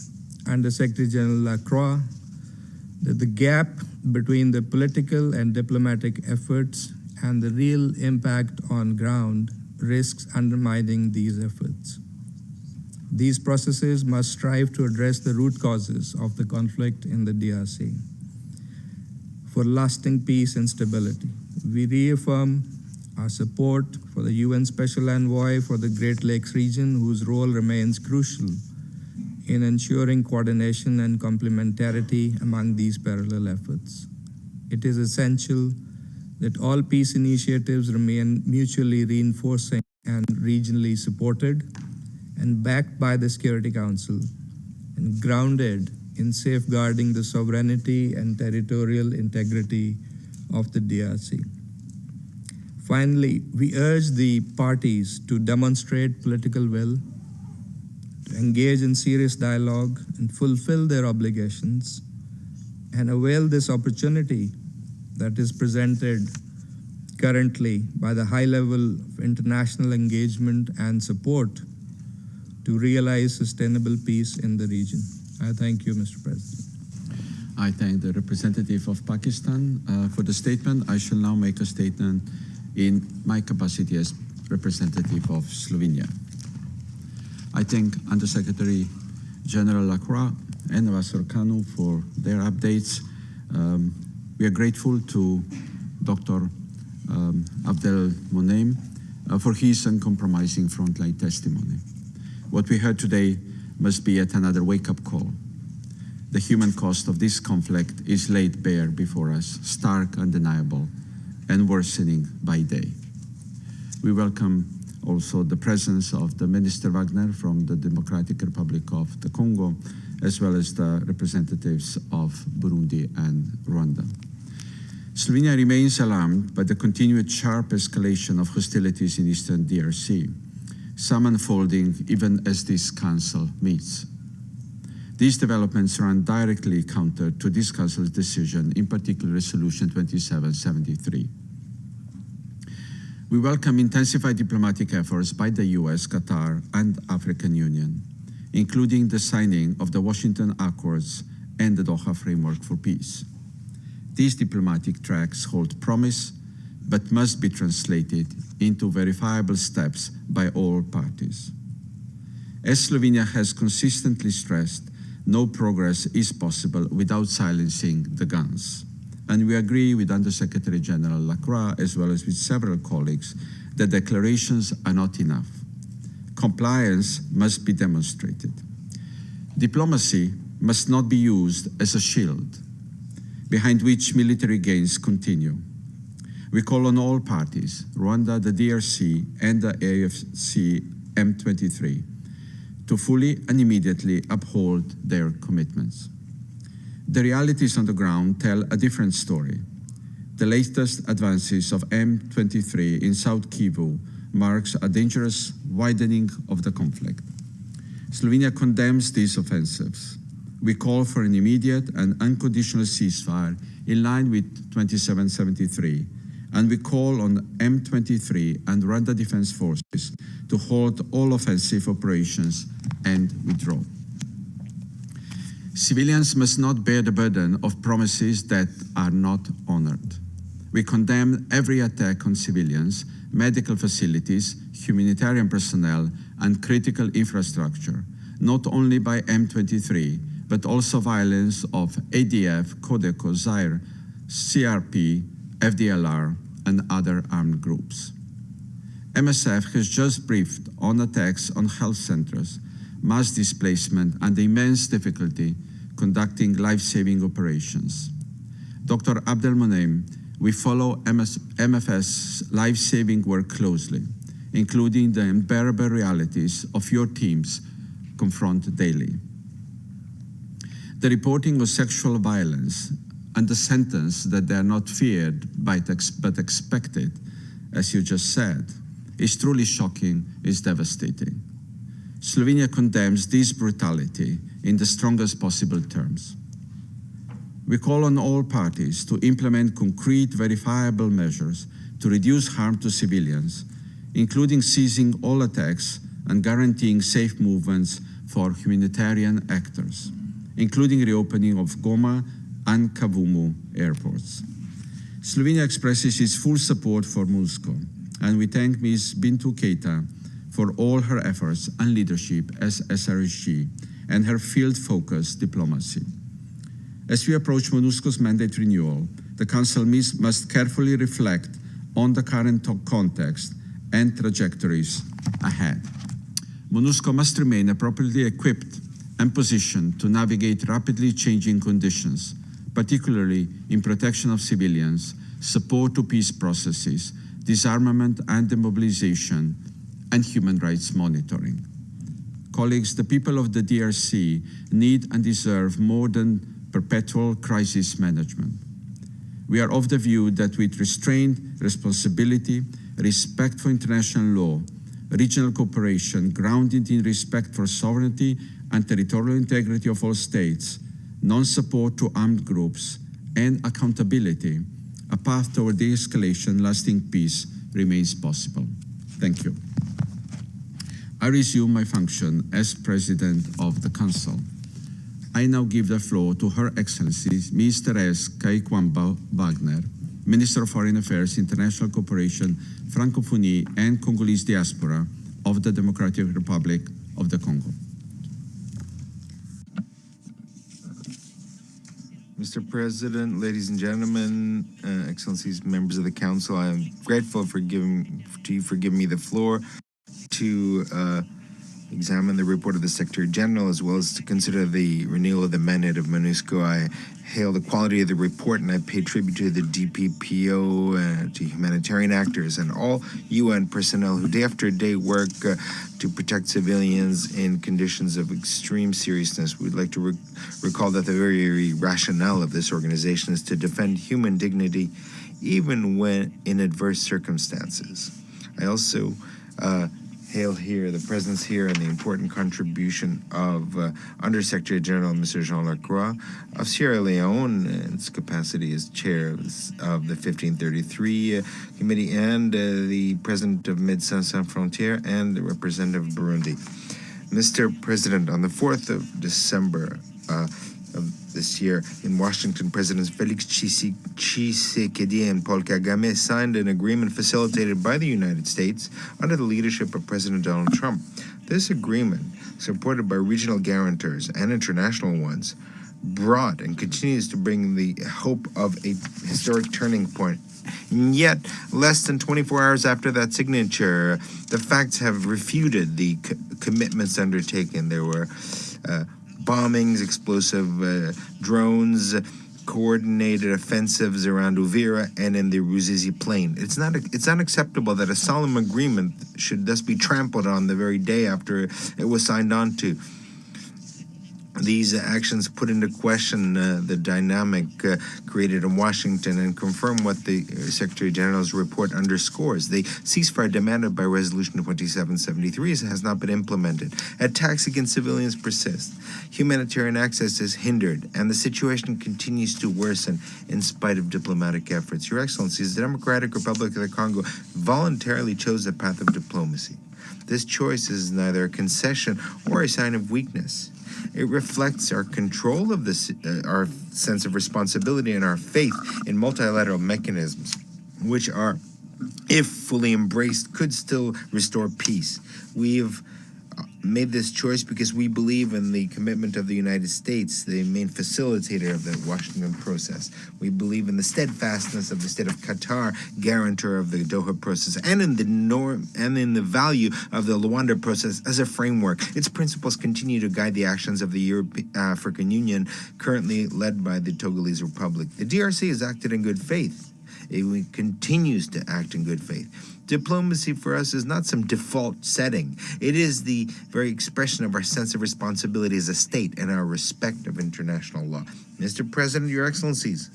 Under-Secretary General Lacroix that the gap between the political and diplomatic efforts and the real impact on ground risks undermining these efforts. These processes must strive to address the root causes of the conflict in the DRC for lasting peace and stability. We reaffirm our support for the UN Special Envoy for the Great Lakes region, whose role remains crucial in ensuring coordination and complementarity among these parallel efforts. It is essential that all peace initiatives remain mutually reinforcing and regionally supported and backed by the Security Council and grounded in safeguarding the sovereignty and territorial integrity of the DRC. Finally, we urge the parties to demonstrate political will, to engage in serious dialogue and fulfill their obligations, and avail this opportunity that is presented currently by the high level of international engagement and support to realize sustainable peace in the region. I thank you, Mr. President. I thank the representative of Pakistan for the statement. I shall now make a statement in my capacity as representative of Slovenia. I thank Under-Secretary General Lacroix and Ambassador Kanu for their updates. We are grateful to Dr. Abdel Monem for his uncompromising frontline testimony. What we heard today must be yet another wake-up call. The human cost of this conflict is laid bare before us, stark, undeniable, and worsening by day. We welcome also the presence of the Minister Wagner from the Democratic Republic of the Congo, as well as the representatives of Burundi and Rwanda. Slovenia remains alarmed by the continued sharp escalation of hostilities in eastern DRC, some unfolding even as this Council meets. These developments run directly counter to this Council's decision, in particular Resolution 2773. We welcome intensified diplomatic efforts by the US, Qatar, and African Union, including the signing of the Washington Accords and the Doha Framework for Peace. These diplomatic tracks hold promise, but must be translated into verifiable steps by all parties. As Slovenia has consistently stressed, no progress is possible without silencing the guns. And we agree with Under-Secretary General Lacroix, as well as with several colleagues, that declarations are not enough. Compliance must be demonstrated. Diplomacy must not be used as a shield behind which military gains continue. We call on all parties, Rwanda, the DRC, and the AFC M23, to fully and immediately uphold their commitments. The realities on the ground tell a different story. The latest advances of M23 in South Kivu marks a dangerous widening of the conflict. Slovenia condemns these offensives. We call for an immediate and unconditional ceasefire in line with 2773, and we call on M23 and Rwanda Defense Forces to halt all offensive operations and withdraw. Civilians must not bear the burden of promises that are not honored. We condemn every attack on civilians, medical facilities, humanitarian personnel, and critical infrastructure, not only by M23, but also violence of ADF, Codeco, Zaire, CRP, FDLR, and other armed groups. MSF has just briefed on attacks on health centers, mass displacement, and the immense difficulty conducting life-saving operations. Dr. Abdel Monem, we follow MFS's life-saving work closely, including the unbearable realities of your teams confront daily. The reporting of sexual violence and the sentence that they are not feared but expected, as you just said, is truly shocking, is devastating. Slovenia condemns this brutality in the strongest possible terms. We call on all parties to implement concrete, verifiable measures to reduce harm to civilians, including ceasing all attacks and guaranteeing safe movements for humanitarian actors, including reopening of Goma and Kavumu airports. Slovenia expresses its full support for MONUSCO, and we thank Ms. Bintu Keita for all her efforts and leadership as SRSG and her field-focused diplomacy. As we approach MONUSCO's mandate renewal, the Council must carefully reflect on the current context and trajectories ahead. MONUSCO must remain appropriately equipped and positioned to navigate rapidly changing conditions, particularly in protection of civilians, support to peace processes, disarmament and demobilization, and human rights monitoring. Colleagues, the people of the DRC need and deserve more than perpetual crisis management. We are of the view that with restraint, responsibility, respect for international law, regional cooperation grounded in respect for sovereignty and territorial integrity of all states, non-support to armed groups, and accountability, a path toward de-escalation, lasting peace remains possible. Thank you. I resume my function as President of the Council. I now give the floor to Her Excellency Ms. Therese Kaikwamba Wagner, Minister of Foreign Affairs, International Cooperation, Francophonie, and Congolese Diaspora of the Democratic Republic of the Congo. Mr. President, ladies and gentlemen, Excellencies, members of the Council, I am grateful for giving me the floor to examine the report of the Secretary General as well as to consider the renewal of the mandate of MONUSCO. I hail the quality of the report and I pay tribute to the DPPO, to humanitarian actors and all UN personnel who day after day work to protect civilians in conditions of extreme seriousness. We'd like to recall that the very rationale of this organization is to defend human dignity even when in adverse circumstances. I also hail here the presence here and the important contribution of Undersecretary General Mr. Jean Lacroix of Sierra Leone in its capacity as chair of the 1533 committee, and the president of Médecins Sans Frontières and the representative of Burundi. Mr. President, on the 4th of December of this year in Washington, Presidents Felix Tshisekedi and Paul Kagame signed an agreement facilitated by the United States under the leadership of President Donald Trump. This agreement, supported by regional guarantors and international ones, brought and continues to bring the hope of a historic turning point. And yet, less than 24 hours after that signature, the facts have refuted the commitments undertaken. There were bombings, explosive drones, coordinated offensives around Uvira and in the Ruzizi plain. It's unacceptable that a solemn agreement should thus be trampled on the very day after it was signed on to. These actions put into question the dynamic created in Washington and confirm what the Secretary General's report underscores. The ceasefire demanded by Resolution 2773 has not been implemented. Attacks against civilians persist. Humanitarian access is hindered, and the situation continues to worsen in spite of diplomatic efforts. Your Excellencies, the Democratic Republic of the Congo voluntarily chose the path of diplomacy. This choice is neither a concession or a sign of weakness. It reflects our control of this, our sense of responsibility and our faith in multilateral mechanisms, which are, if fully embraced, could still restore peace. We've made this choice because we believe in the commitment of the United States, the main facilitator of the Washington process. We believe in the steadfastness of the state of Qatar, guarantor of the Doha process, and in the norm and in the value of the Luanda process as a framework. Its principles continue to guide the actions of the African Union, currently led by the Togolese Republic. The DRC has acted in good faith. It continues to act in good faith. Diplomacy for us is not some default setting. It is the very expression of our sense of responsibility as a state and our respect of international law. Mr. President, Your Excellencies,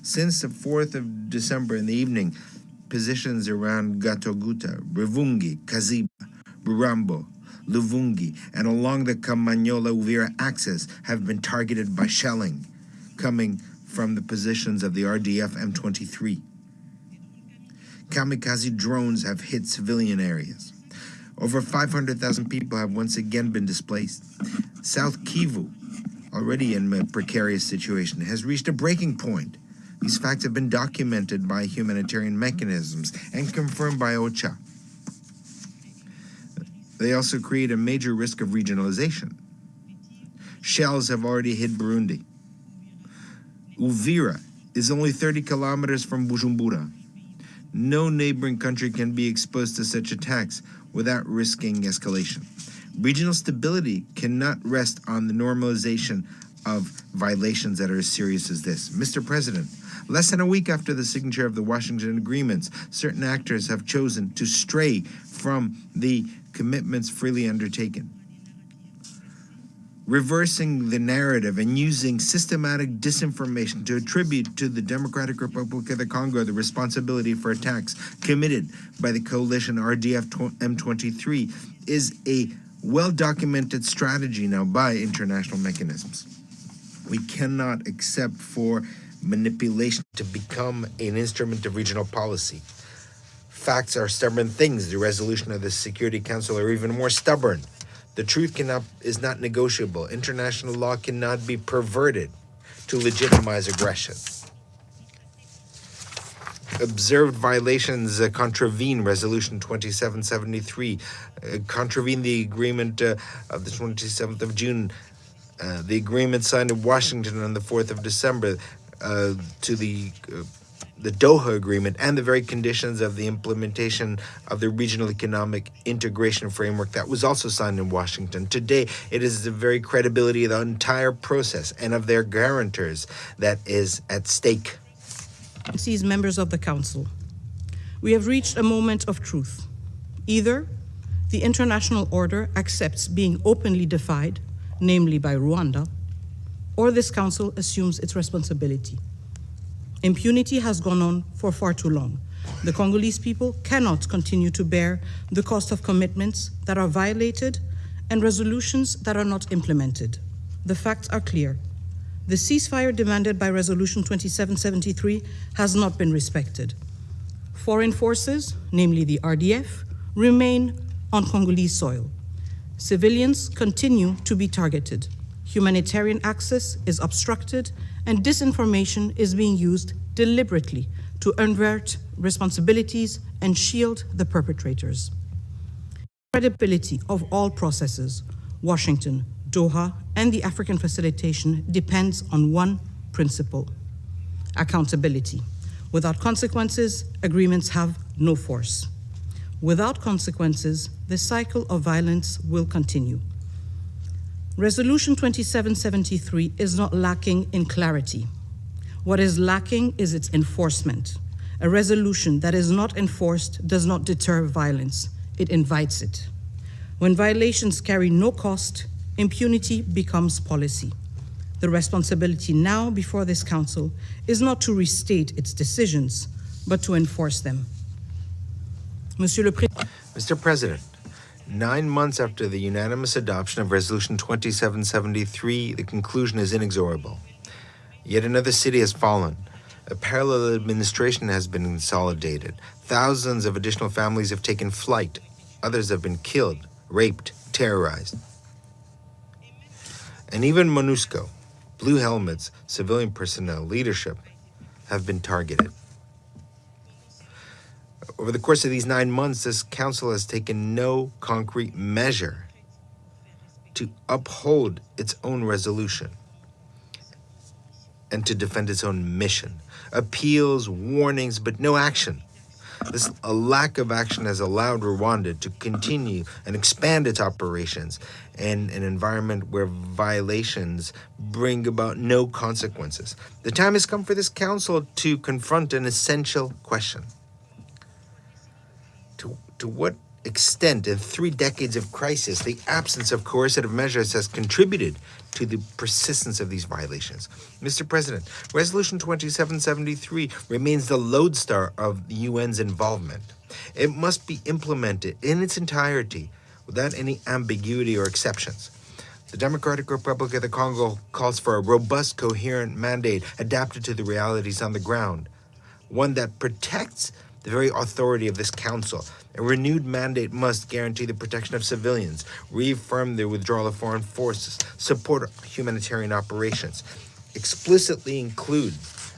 since the 4th of December in the evening, positions around Gatoguta, Ruvungi, Kaziba, Burambo, Luvungi, and along the Kamanyola-Uvira axis have been targeted by shelling coming from the positions of the RDF M23. Kamikaze drones have hit civilian areas. Over 500,000 people have once again been displaced. South Kivu, already in a precarious situation, has reached a breaking point. These facts have been documented by humanitarian mechanisms and confirmed by OCHA. They also create a major risk of regionalization. Shells have already hit Burundi. Uvira is only 30 kilometers from Bujumbura. No neighboring country can be exposed to such attacks without risking escalation. Regional stability cannot rest on the normalization of violations that are as serious as this. Mr. President, less than a week after the signature of the Washington agreements, certain actors have chosen to stray from the commitments freely undertaken. Reversing the narrative and using systematic disinformation to attribute to the Democratic Republic of the Congo the responsibility for attacks committed by the coalition RDF M23 is a well-documented strategy now by international mechanisms. We cannot accept for manipulation to become an instrument of regional policy. Facts are stubborn things. The resolution of the Security Council are even more stubborn. The truth is not negotiable. International law cannot be perverted to legitimize aggression. Observed violations contravene Resolution 2773, contravene the agreement of the 27th of June, the agreement signed in Washington on the 4th of December to the Doha Agreement, and the very conditions of the implementation of the Regional Economic Integration Framework that was also signed in Washington. Today, it is the very credibility of the entire process and of their guarantors that is at stake. These members of the Council, we have reached a moment of truth. Either the international order accepts being openly defied, namely by Rwanda, or this Council assumes its responsibility. Impunity has gone on for far too long. The Congolese people cannot continue to bear the cost of commitments that are violated and resolutions that are not implemented. The facts are clear. The ceasefire demanded by Resolution 2773 has not been respected. Foreign forces, namely the RDF, remain on Congolese soil. Civilians continue to be targeted. Humanitarian access is obstructed, and disinformation is being used deliberately to invert responsibilities and shield the perpetrators. Credibility of all processes, Washington, Doha, and the African facilitation depends on one principle: accountability. Without consequences, agreements have no force. Without consequences, the cycle of violence will continue. Resolution 2773 is not lacking in clarity. What is lacking is its enforcement. A resolution that is not enforced does not deter violence, it invites it. When violations carry no cost, impunity becomes policy. The responsibility now before this Council is not to restate its decisions, but to enforce them. Mr. President, 9 months after the unanimous adoption of Resolution 2773, the conclusion is inexorable. Yet another city has fallen. A parallel administration has been consolidated. Thousands of additional families have taken flight. Others have been killed, raped, terrorized. And even MONUSCO, blue helmets, civilian personnel, leadership, have been targeted. Over the course of these 9 months, this Council has taken no concrete measure to uphold its own resolution and to defend its own mission. Appeals, warnings, but no action. A lack of action has allowed Rwanda to continue and expand its operations in an environment where violations bring about no consequences. The time has come for this Council to confront an essential question. To what extent, in 3 decades of crisis, the absence of coercive measures has contributed to the persistence of these violations? Mr. President, Resolution 2773 remains the lodestar of the UN's involvement. It must be implemented in its entirety without any ambiguity or exceptions. The Democratic Republic of the Congo calls for a robust, coherent mandate adapted to the realities on the ground, one that protects the very authority of this council. A renewed mandate must guarantee the protection of civilians, reaffirm the withdrawal of foreign forces, support humanitarian operations, explicitly include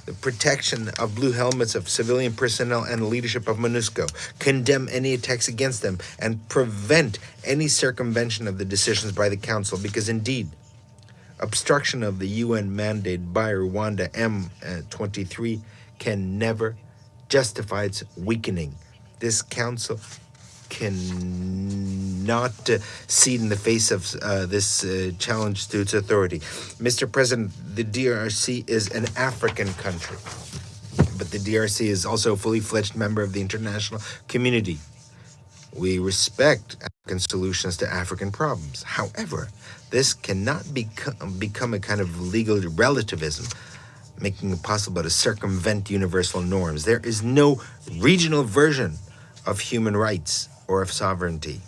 the protection of blue helmets of civilian personnel and the leadership of MONUSCO, condemn any attacks against them, and prevent any circumvention of the decisions by the Council, because indeed, obstruction of the UN mandate by Rwanda M23 can never justify its weakening. This Council cannot cede in the face of this challenge to its authority. Mr. President, the DRC is an African country, but the DRC is also a fully fledged member of the international community. We respect African solutions to African problems. However, this cannot become a kind of legal relativism, making it possible to circumvent universal norms. There is no regional version of human rights or of sovereignty.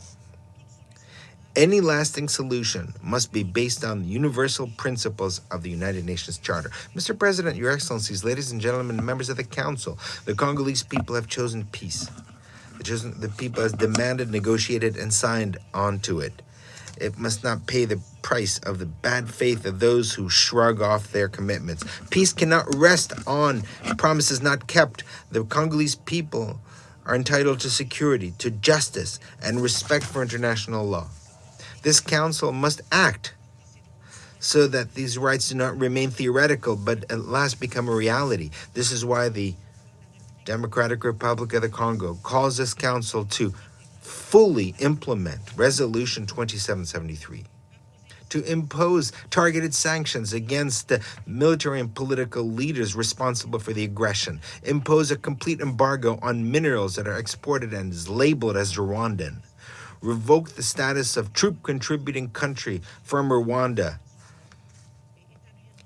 Any lasting solution must be based on the universal principles of the United Nations Charter. Mr. President, Your Excellencies, ladies and gentlemen, members of the Council, the Congolese people have chosen peace. The people has demanded, negotiated, and signed onto it. It must not pay the price of the bad faith of those who shrug off their commitments. Peace cannot rest on promises not kept. The Congolese people are entitled to security, to justice, and respect for international law. This Council must act so that these rights do not remain theoretical, but at last become a reality. This is why the Democratic Republic of the Congo calls this Council to fully implement Resolution 2773, to impose targeted sanctions against the military and political leaders responsible for the aggression, impose a complete embargo on minerals that are exported and is labeled as Rwandan, revoke the status of troop-contributing country from Rwanda,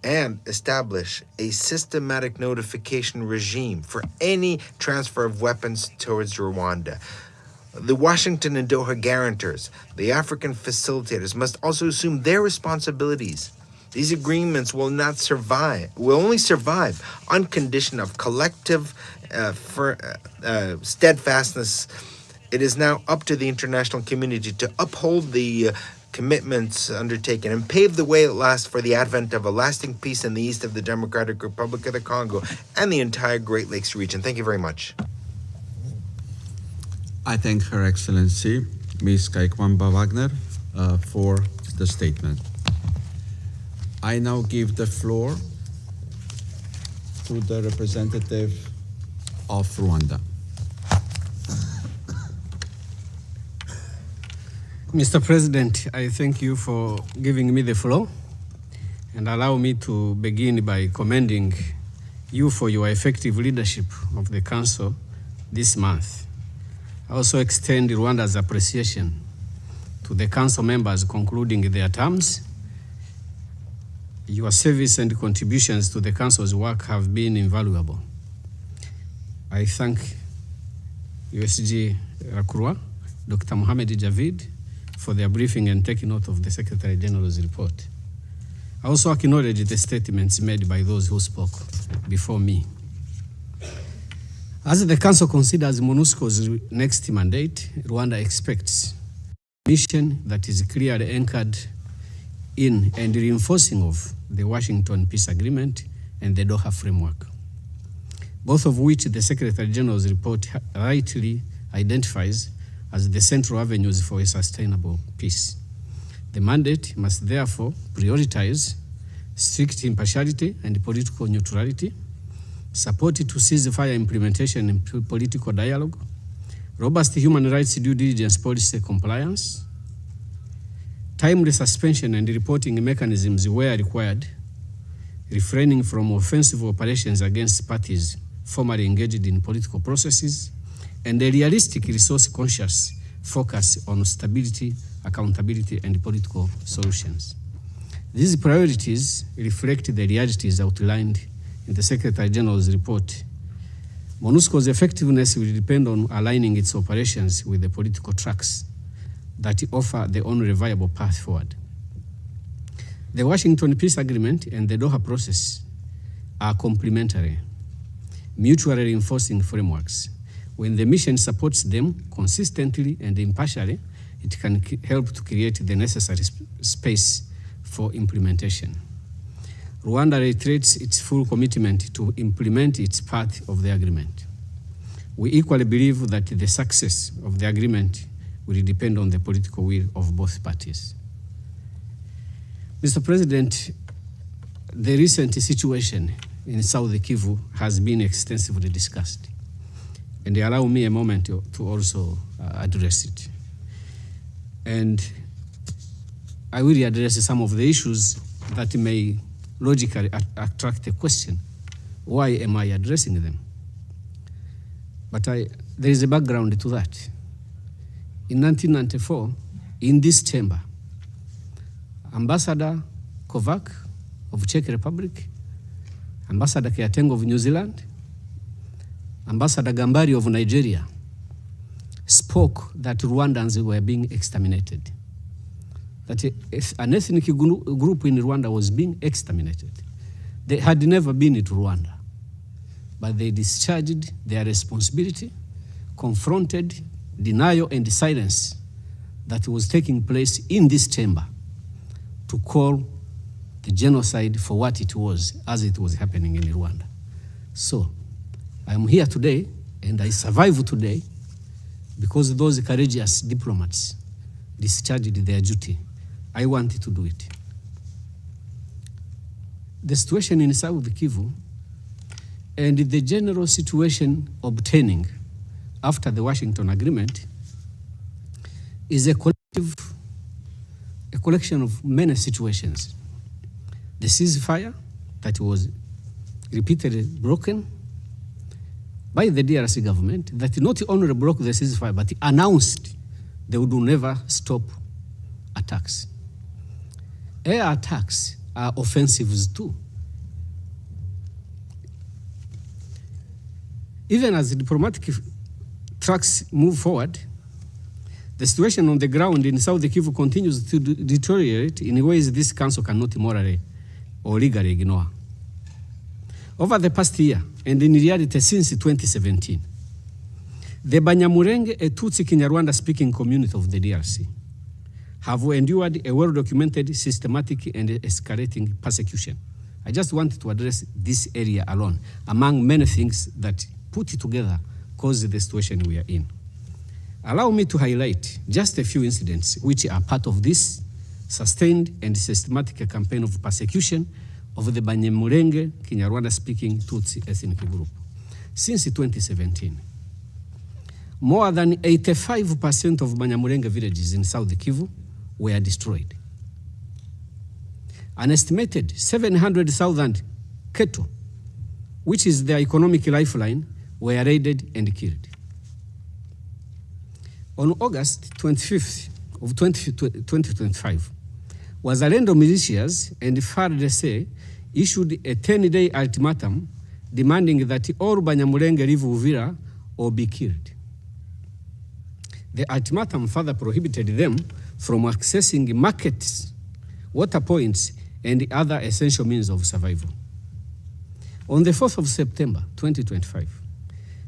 and establish a systematic notification regime for any transfer of weapons towards Rwanda. The Washington and Doha guarantors, the African facilitators, must also assume their responsibilities. These agreements will only survive on condition of collective steadfastness. It is now up to the international community to uphold the commitments undertaken and pave the way at last for the advent of a lasting peace in the east of the Democratic Republic of the Congo and the entire Great Lakes region. Thank you very much. I thank Her Excellency, Ms. Kaikwamba Wagner, for the statement. I now give the floor to the representative of Rwanda. Mr. President, I thank you for giving me the floor, and allow me to begin by commending you for your effective leadership of the Council this month. I also extend Rwanda's appreciation to the Council members concluding their terms. Your service and contributions to the Council's work have been invaluable. I thank USG Rakurwa, Dr. Mohamed Javid, for their briefing and taking note of the Secretary General's report. I also acknowledge the statements made by those who spoke before me. As the Council considers MONUSCO's next mandate, Rwanda expects a mission that is clearly anchored in and reinforcing of the Washington Peace Agreement and the Doha Framework, both of which the Secretary General's report rightly identifies as the central avenues for a sustainable peace. The mandate must therefore prioritize strict impartiality and political neutrality, support to ceasefire implementation and political dialogue, robust human rights due diligence policy compliance, timely suspension and reporting mechanisms where required, refraining from offensive operations against parties formally engaged in political processes, and a realistic resource-conscious focus on stability, accountability, and political solutions. These priorities reflect the realities outlined in the Secretary General's report. MONUSCO's effectiveness will depend on aligning its operations with the political tracks that offer the only viable path forward. The Washington Peace Agreement and the Doha process are complementary, mutually reinforcing frameworks. When the mission supports them consistently and impartially, it can help to create the necessary space for implementation. Rwanda reiterates its full commitment to implement its part of the agreement. We equally believe that the success of the agreement will depend on the political will of both parties. Mr. President, the recent situation in South Kivu has been extensively discussed, and allow me a moment to also address it. And I will address some of the issues that may logically attract a question. Why am I addressing them? But there is a background to that. In 1994, in this chamber, Ambassador Kovac of Czech Republic, Ambassador Kateranye of New Zealand, Ambassador Gambari of Nigeria spoke that Rwandans were being exterminated, that an ethnic group in Rwanda was being exterminated. They had never been to Rwanda, but they discharged their responsibility, confronted denial and silence that was taking place in this chamber to call the genocide for what it was, as it was happening in Rwanda. So, I'm here today, and I survive today because those courageous diplomats discharged their duty. I wanted to do it. The situation in South Kivu and the general situation obtaining after the Washington Agreement is a collection of many situations. The ceasefire that was repeatedly broken by the DRC government, that not only broke the ceasefire, but announced they would never stop attacks. Air attacks are offensives too. Even as the diplomatic tracks move forward, the situation on the ground in South Kivu continues to deteriorate in ways this council cannot morally or legally ignore. Over the past year, and in reality since 2017, the Banyamulenge, a Tutsi Kinyarwanda-speaking community of the DRC, have endured a well-documented, systematic, and escalating persecution. I just wanted to address this area alone, among many things that put it together cause the situation we are in. Allow me to highlight just a few incidents which are part of this sustained and systematic campaign of persecution of the Banyamulenge Kinyarwanda-speaking Tutsi ethnic group. Since 2017, more than 85% of Banyamulenge villages in South Kivu were destroyed. An estimated 700,000 cattle, which is their economic lifeline, were raided and killed. On August 25th of 2025, Wazalendo militias and FARDC issued a 10-day ultimatum demanding that all Banyamulenge leave Uvira or be killed. The ultimatum further prohibited them from accessing markets, water points, and other essential means of survival. On the 4th of September 2025,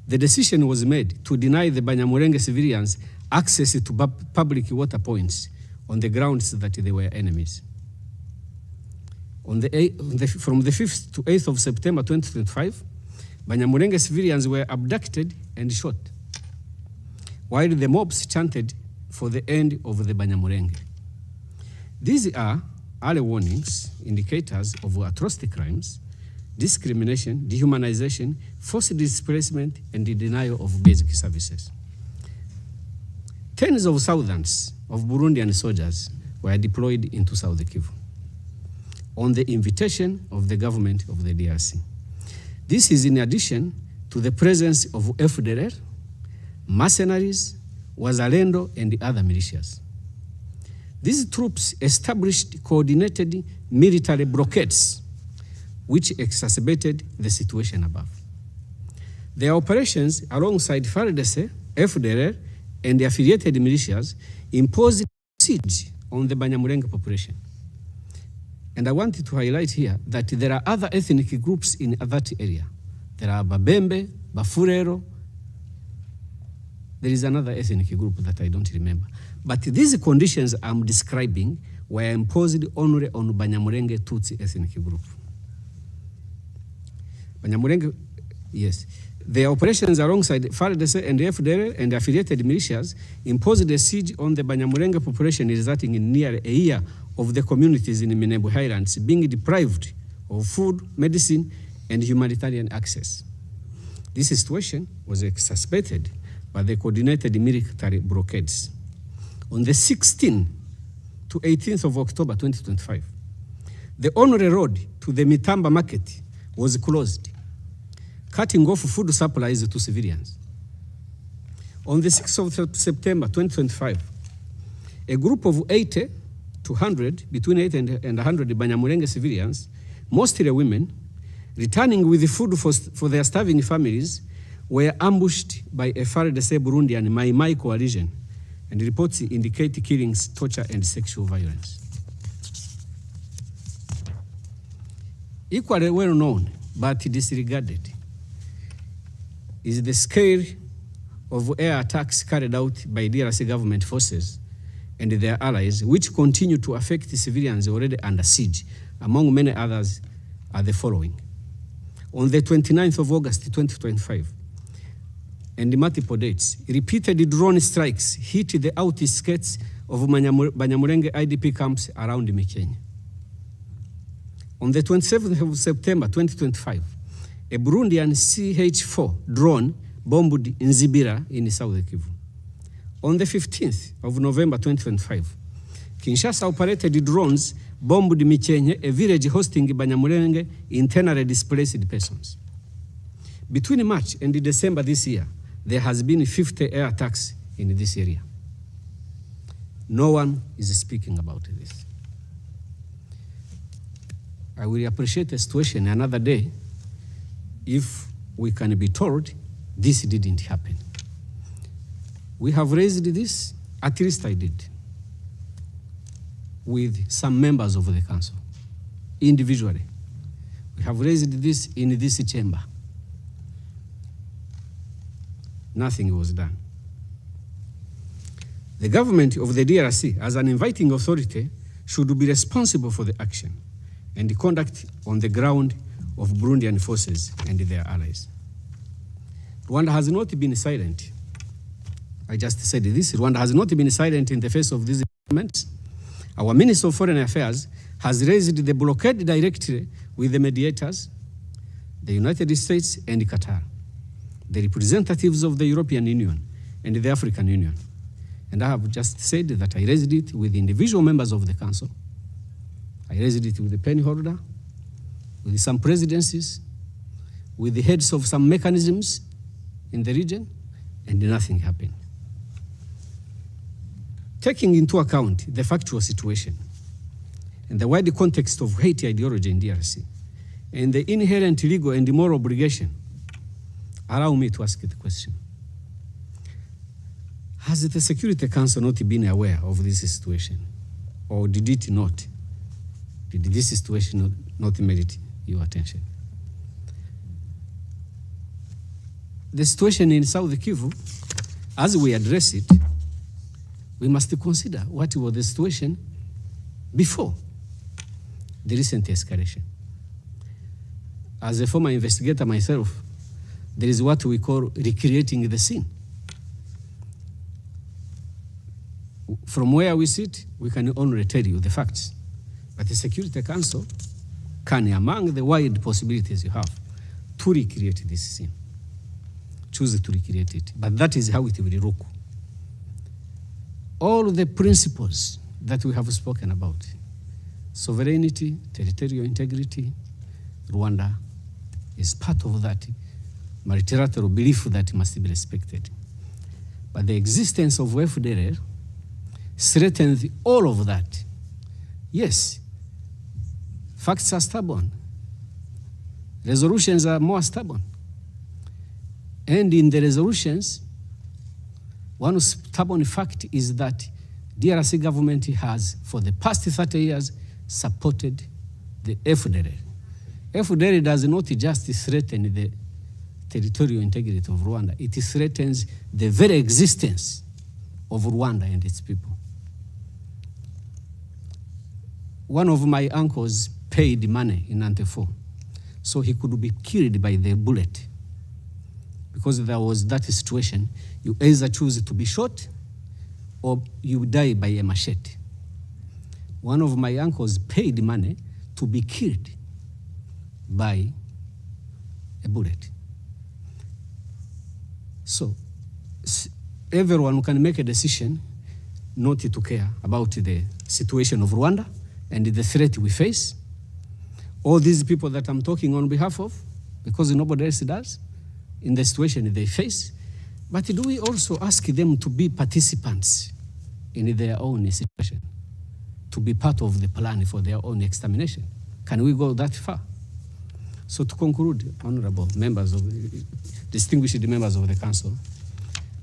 the decision was made to deny the Banyamulenge civilians access to public water points on the grounds that they were enemies. From the 5th to 8th of September 2025, Banyamulenge civilians were abducted and shot, while the mobs chanted for the end of the Banyamulenge. These are early warnings, indicators of atrocity crimes, discrimination, dehumanization, forced displacement, and the denial of basic services. Tens of thousands of Burundian soldiers were deployed into South Kivu on the invitation of the government of the DRC. This is in addition to the presence of FDLR, mercenaries, Wazalendo, and other militias. These troops established coordinated military blockades which exacerbated the situation above. Their operations alongside FARDC, FDLR, and the affiliated militias imposed siege on the Banyamulenge population. And I wanted to highlight here that there are other ethnic groups in that area. There are Babembe, Bafurero, there is another ethnic group that I don't remember. But these conditions I'm describing were imposed only on Banyamulenge Tutsi ethnic group. Banyamulenge, yes. Their operations alongside FARDC and FDL and affiliated militias imposed a siege on the Banyamulenge population, resulting in nearly a year of the communities in the Minembwe Highlands being deprived of food, medicine, and humanitarian access. This situation was exacerbated by the coordinated military blockades. On the 16th to 18th of October 2025, the only road to the Mitamba market was closed, cutting off food supplies to civilians. On the 6th of September 2025, a group of 80 to 100, between 80 and 100 Banyamulenge civilians, mostly women, returning with food for their starving families, were ambushed by a FARDC Burundian Mai Mai coalition, and reports indicate killings, torture, and sexual violence. Equally well known, but disregarded, is the scale of air attacks carried out by DRC government forces and their allies, which continue to affect civilians already under siege. Among many others are the following. On the 29th of August 2025, and multiple dates, repeated drone strikes hit the outskirts of Banyamulenge IDP camps around Mikenya. On the 27th of September 2025, a Burundian CH-4 drone bombed in Nzibira in South Kivu. On the 15th of November 2025, Kinshasa operated drones bombed Mikenya, a village hosting Banyamulenge internally displaced persons. Between March and December this year, there has been 50 air attacks in this area. No one is speaking about this. I will appreciate the situation another day if we can be told this didn't happen. We have raised this, at least I did, with some members of the council, individually. We have raised this in this chamber. Nothing was done. The government of the DRC, as an inviting authority, should be responsible for the action and the conduct on the ground of Burundian forces and their allies. Rwanda has not been silent. I just said this. Rwanda has not been silent in the face of these developments. Our Minister of Foreign Affairs has raised the blockade directly with the mediators, the United States and Qatar, the representatives of the European Union and the African Union. And I have just said that I raised it with individual members of the Council. I raised it with the penny holder, with some presidencies, with the heads of some mechanisms in the region, and nothing happened. Taking into account the factual situation and the wider context of hate ideology in DRC and the inherent legal and moral obligation, allow me to ask the question. Has the Security Council not been aware of this situation? Or did it not? Did this situation not merit your attention? The situation in South Kivu, as we address it, we must consider what was the situation before the recent escalation. As a former investigator myself, there is what we call recreating the scene. From where we sit, we can only tell you the facts. But the Security Council can, among the wide possibilities you have, to recreate this scene. Choose to recreate it. But that is how it will look. All the principles that we have spoken about, sovereignty, territorial integrity, Rwanda is part of that multilateral belief that must be respected. But the existence of FDLR threatens all of that. Yes, facts are stubborn. Resolutions are more stubborn. And in the resolutions, one stubborn fact is that DRC government has, for the past 30 years, supported the FDLR. FDLR does not just threaten the territorial integrity of Rwanda. It threatens the very existence of Rwanda and its people. One of my uncles paid money in 94, so he could be killed by the bullet. Because there was that situation, you either choose to be shot or you die by a machete. One of my uncles paid money to be killed by a bullet. So everyone can make a decision not to care about the situation of Rwanda and the threat we face. All these people that I'm talking on behalf of, because nobody else does, in the situation they face. But do we also ask them to be participants in their own situation, to be part of the plan for their own extermination? Can we go that far? So to conclude, honorable members distinguished members of the council,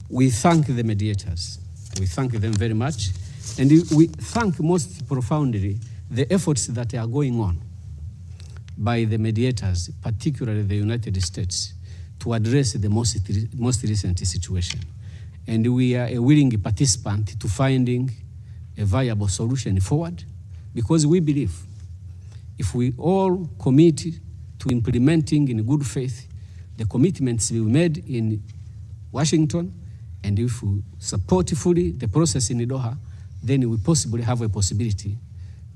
we thank the mediators. We thank them very much. And we thank most profoundly the efforts that are going on by the mediators, particularly the United States, to address the most recent situation. And we are a willing participant to finding a viable solution forward, because we believe if we all commit to implementing in good faith the commitments we made in Washington, and if we support fully the process in Doha, then we possibly have a possibility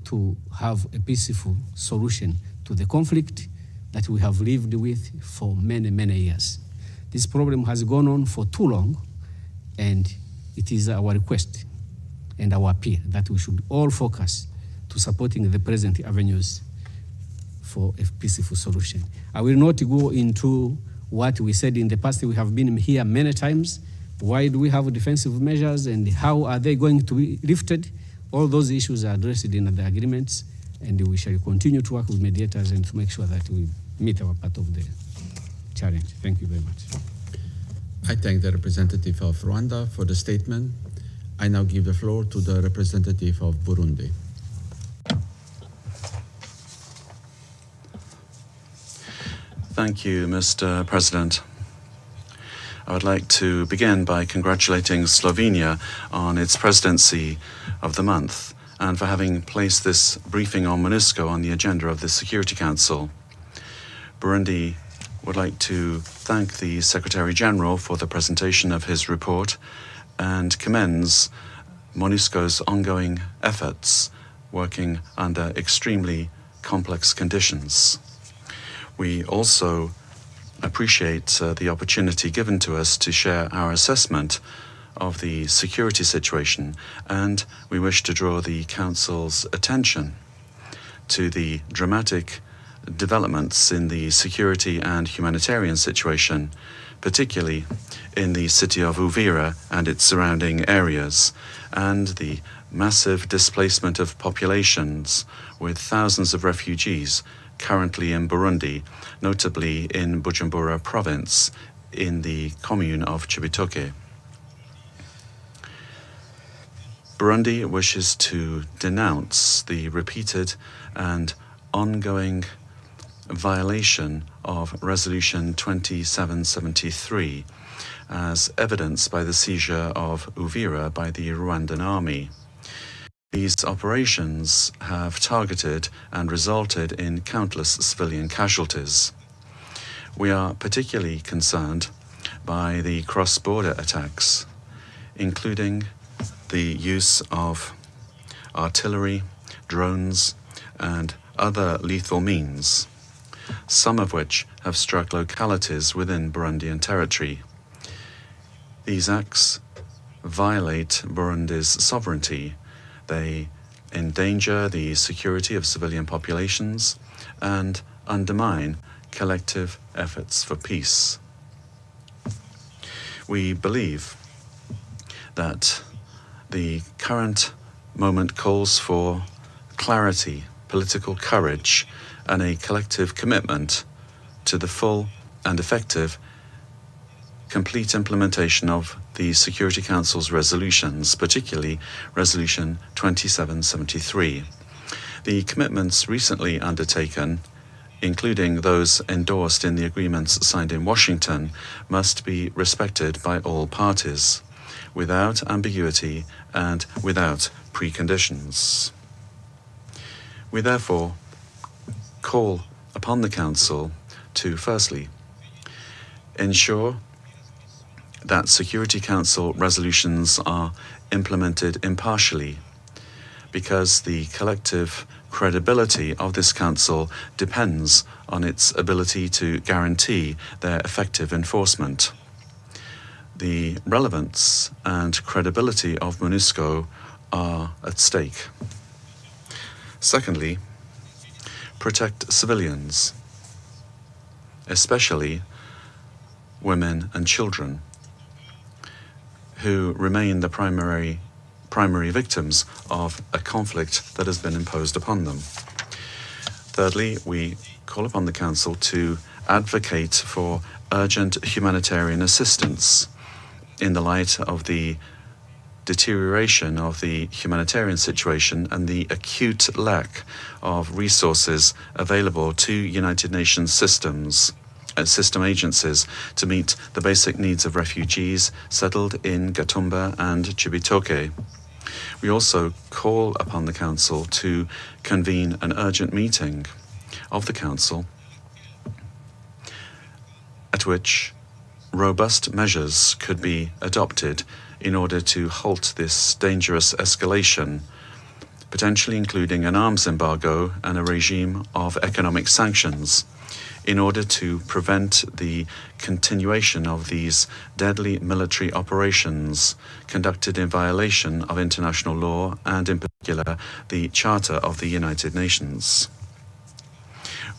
to have a peaceful solution to the conflict that we have lived with for many, many years. This problem has gone on for too long, and it is our request and our appeal that we should all focus to supporting the present avenues for a peaceful solution. I will not go into what we said in the past. We have been here many times. Why do we have defensive measures and how are they going to be lifted? All those issues are addressed in the agreements, and we shall continue to work with mediators and to make sure that we meet our part of the challenge. Thank you very much. I thank the representative of Rwanda for the statement. I now give the floor to the representative of Burundi. Thank you, Mr. President. I would like to begin by congratulating Slovenia on its presidency of the month and for having placed this briefing on MONUSCO on the agenda of the Security Council. Burundi would like to thank the Secretary General for the presentation of his report and commends MONUSCO's ongoing efforts working under extremely complex conditions. We also appreciate the opportunity given to us to share our assessment of the security situation, and we wish to draw the Council's attention to the dramatic developments in the security and humanitarian situation, particularly in the city of Uvira and its surrounding areas, and the massive displacement of populations with thousands of refugees currently in Burundi, notably in Bujumbura province in the commune of Cibitoke. Burundi wishes to denounce the repeated and ongoing violation of Resolution 2773 as evidenced by the seizure of Uvira by the Rwandan army. These operations have targeted and resulted in countless civilian casualties. We are particularly concerned by the cross-border attacks, including the use of artillery, drones, and other lethal means, some of which have struck localities within Burundian territory. These acts violate Burundi's sovereignty. They endanger the security of civilian populations and undermine collective efforts for peace. We believe that the current moment calls for clarity, political courage, and a collective commitment to the full and effective complete implementation of the Security Council's resolutions, particularly Resolution 2773. The commitments recently undertaken including those endorsed in the agreements signed in Washington, must be respected by all parties, without ambiguity and without preconditions. We therefore call upon the Council to, firstly, ensure that Security Council resolutions are implemented impartially, because the collective credibility of this Council depends on its ability to guarantee their effective enforcement. The relevance and credibility of MONUSCO are at stake. Secondly, protect civilians, especially women and children, who remain the primary victims of a conflict that has been imposed upon them. Thirdly, we call upon the Council to advocate for urgent humanitarian assistance in the light of the deterioration of the humanitarian situation and the acute lack of resources available to United Nations system agencies to meet the basic needs of refugees settled in Gatumba and Cibitoke. We also call upon the Council to convene an urgent meeting of the Council at which robust measures could be adopted in order to halt this dangerous escalation, potentially including an arms embargo and a regime of economic sanctions, in order to prevent the continuation of these deadly military operations conducted in violation of international law and, in particular, the Charter of the United Nations.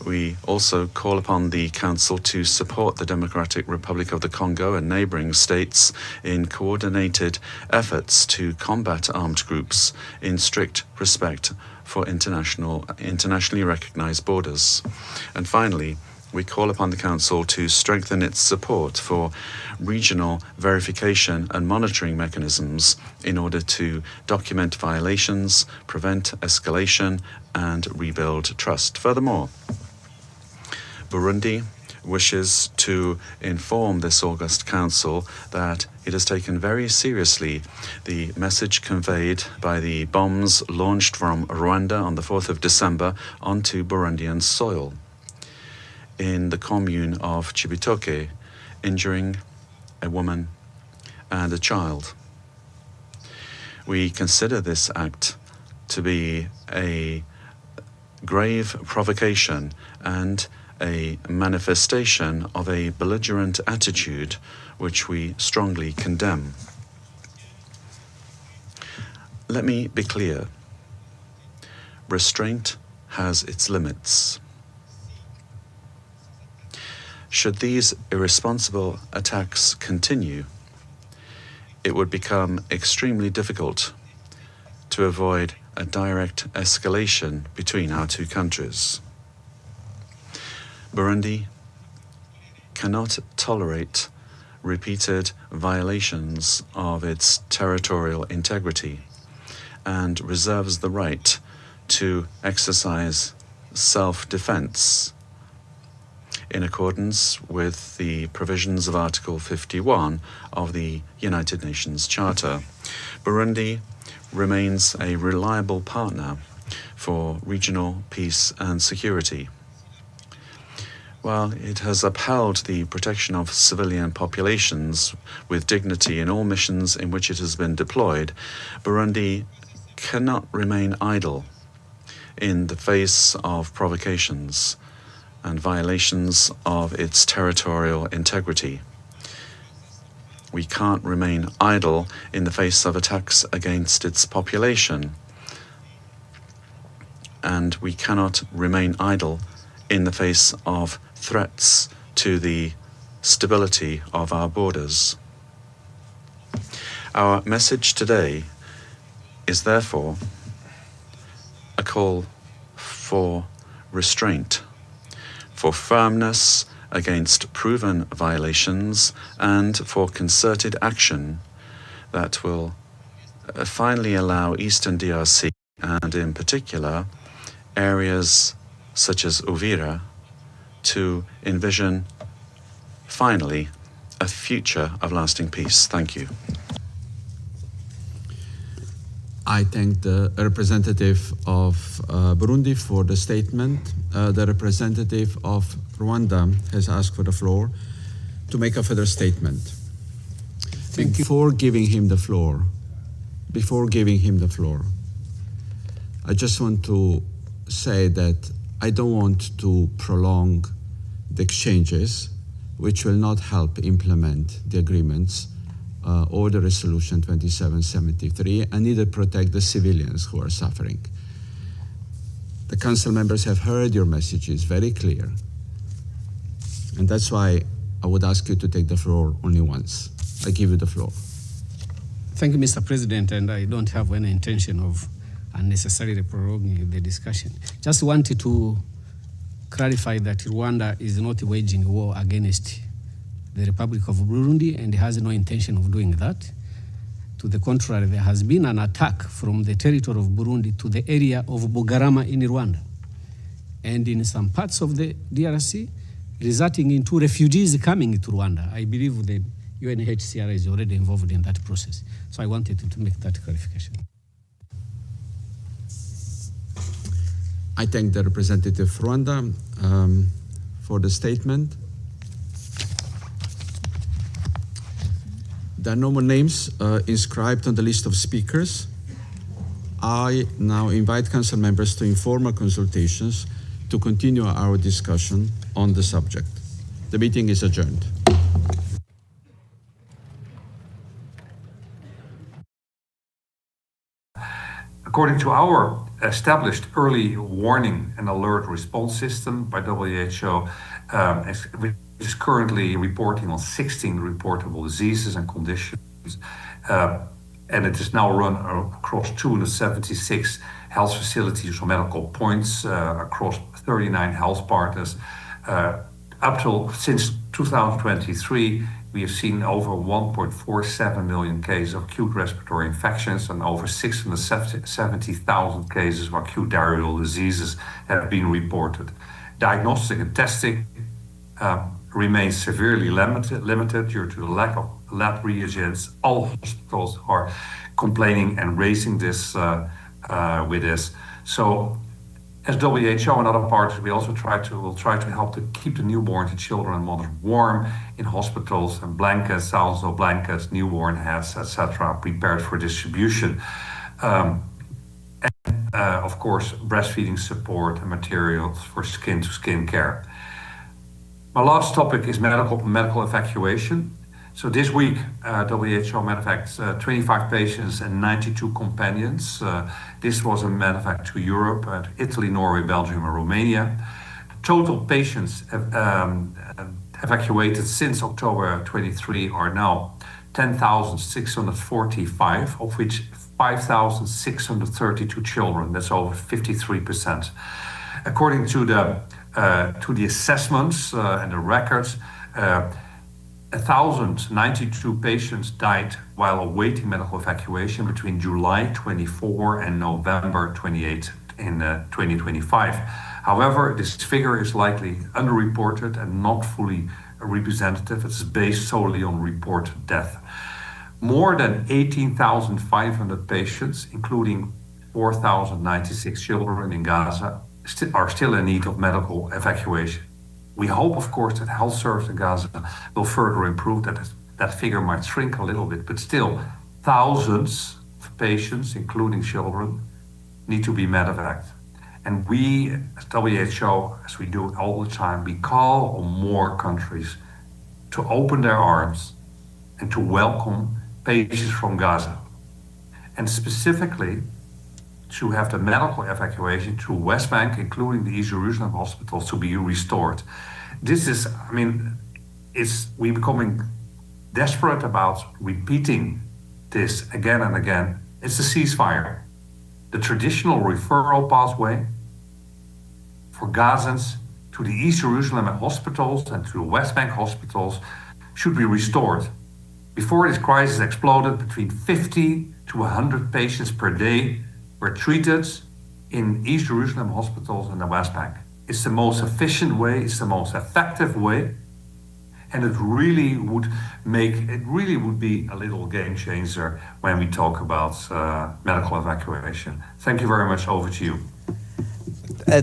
We also call upon the Council to support the Democratic Republic of the Congo and neighboring states in coordinated efforts to combat armed groups in strict respect for internationally recognized borders. And finally, we call upon the Council to strengthen its support for regional verification and monitoring mechanisms in order to document violations, prevent escalation, and rebuild trust. Furthermore, Burundi wishes to inform this August Council that it has taken very seriously the message conveyed by the bombs launched from Rwanda on the 4th of December onto Burundian soil in the commune of Cibitoke, injuring a woman and a child. We consider this act to be a grave provocation and a manifestation of a belligerent attitude which we strongly condemn. Let me be clear. Restraint has its limits. Should these irresponsible attacks continue, it would become extremely difficult to avoid a direct escalation between our two countries. Burundi cannot tolerate repeated violations of its territorial integrity and reserves the right to exercise self-defense in accordance with the provisions of Article 51 of the United Nations Charter. Burundi remains a reliable partner for regional peace and security. While it has upheld the protection of civilian populations with dignity in all missions in which it has been deployed, Burundi cannot remain idle in the face of provocations and violations of its territorial integrity. We can't remain idle in the face of attacks against its population, and we cannot remain idle in the face of threats to the stability of our borders. Our message today is therefore a call for restraint, for firmness against proven violations, and for concerted action that will finally allow Eastern DRC, and in particular areas such as Uvira, to envision, finally, a future of lasting peace. Thank you. I thank the representative of Burundi for the statement. The representative of Rwanda has asked for the floor to make a further statement. Before giving him the floor, I just want to say that I don't want to prolong the exchanges, which will not help implement the agreements or the resolution 2773, and neither protect the civilians who are suffering. The council members have heard your messages very clear, and that's why I would ask you to take the floor only once. I give you the floor. Thank you, Mr. President, and I don't have any intention of unnecessarily prolonging the discussion. Just wanted to clarify that Rwanda is not waging a war against the Republic of Burundi and has no intention of doing that. To the contrary, there has been an attack from the territory of Burundi to the area of Bugarama in Rwanda, and in some parts of the DRC, resulting into refugees coming to Rwanda. I believe the UNHCR is already involved in that process. So I wanted to make that clarification. I thank the representative of Rwanda for the statement. There are no more names inscribed on the list of speakers. I now invite council members to informal consultations to continue our discussion on the subject. The meeting is adjourned. According to our established early warning and alert response system by WHO, which is currently reporting on 16 reportable diseases and conditions, and it is now run across 276 health facilities or medical points across 39 health partners. Since 2023, we have seen over 1.47 million cases of acute respiratory infections and over 670,000 cases of acute diarrheal diseases have been reported. Diagnostic and testing remains severely limited due to the lack of lab reagents. All hospitals are complaining and raising this with this. So, as WHO and other partners, we also will try to help to keep the newborn and children and mothers warm in hospitals, and blankets, thousands of blankets, newborn hats, etc., prepared for distribution. Of course, breastfeeding support and materials for skin-to-skin care. My last topic is medical evacuation. So this week, WHO medevaced 25 patients and 92 companions. This was a medevac to Europe, Italy, Norway, Belgium, and Romania. Total patients evacuated since October 23 are now 10,645, of which 5,632 children. That's over 53%. According to the assessments and the records, 1,092 patients died while awaiting medical evacuation between July 24 and November 28 in 2025. However, this figure is likely underreported and not fully representative. It's based solely on reported death. More than 18,500 patients, including 4,096 children in Gaza, are still in need of medical evacuation. We hope, of course, that health service in Gaza will further improve, that figure might shrink a little bit, but still, thousands of patients, including children, need to be medevaced. And we, as WHO, as we do it all the time, we call on more countries to open their arms and to welcome patients from Gaza. And specifically, to have the medical evacuation to West Bank, including the East Jerusalem hospitals, to be restored. This is, we're becoming desperate about repeating this again and again. It's a ceasefire. The traditional referral pathway for Gazans to the East Jerusalem hospitals and to the West Bank hospitals should be restored. Before this crisis exploded, between 50 to 100 patients per day were treated in East Jerusalem hospitals and the West Bank. It's the most efficient way, it's the most effective way, and it really would be a little game changer when we talk about medical evacuation. Thank you very much. Over to you.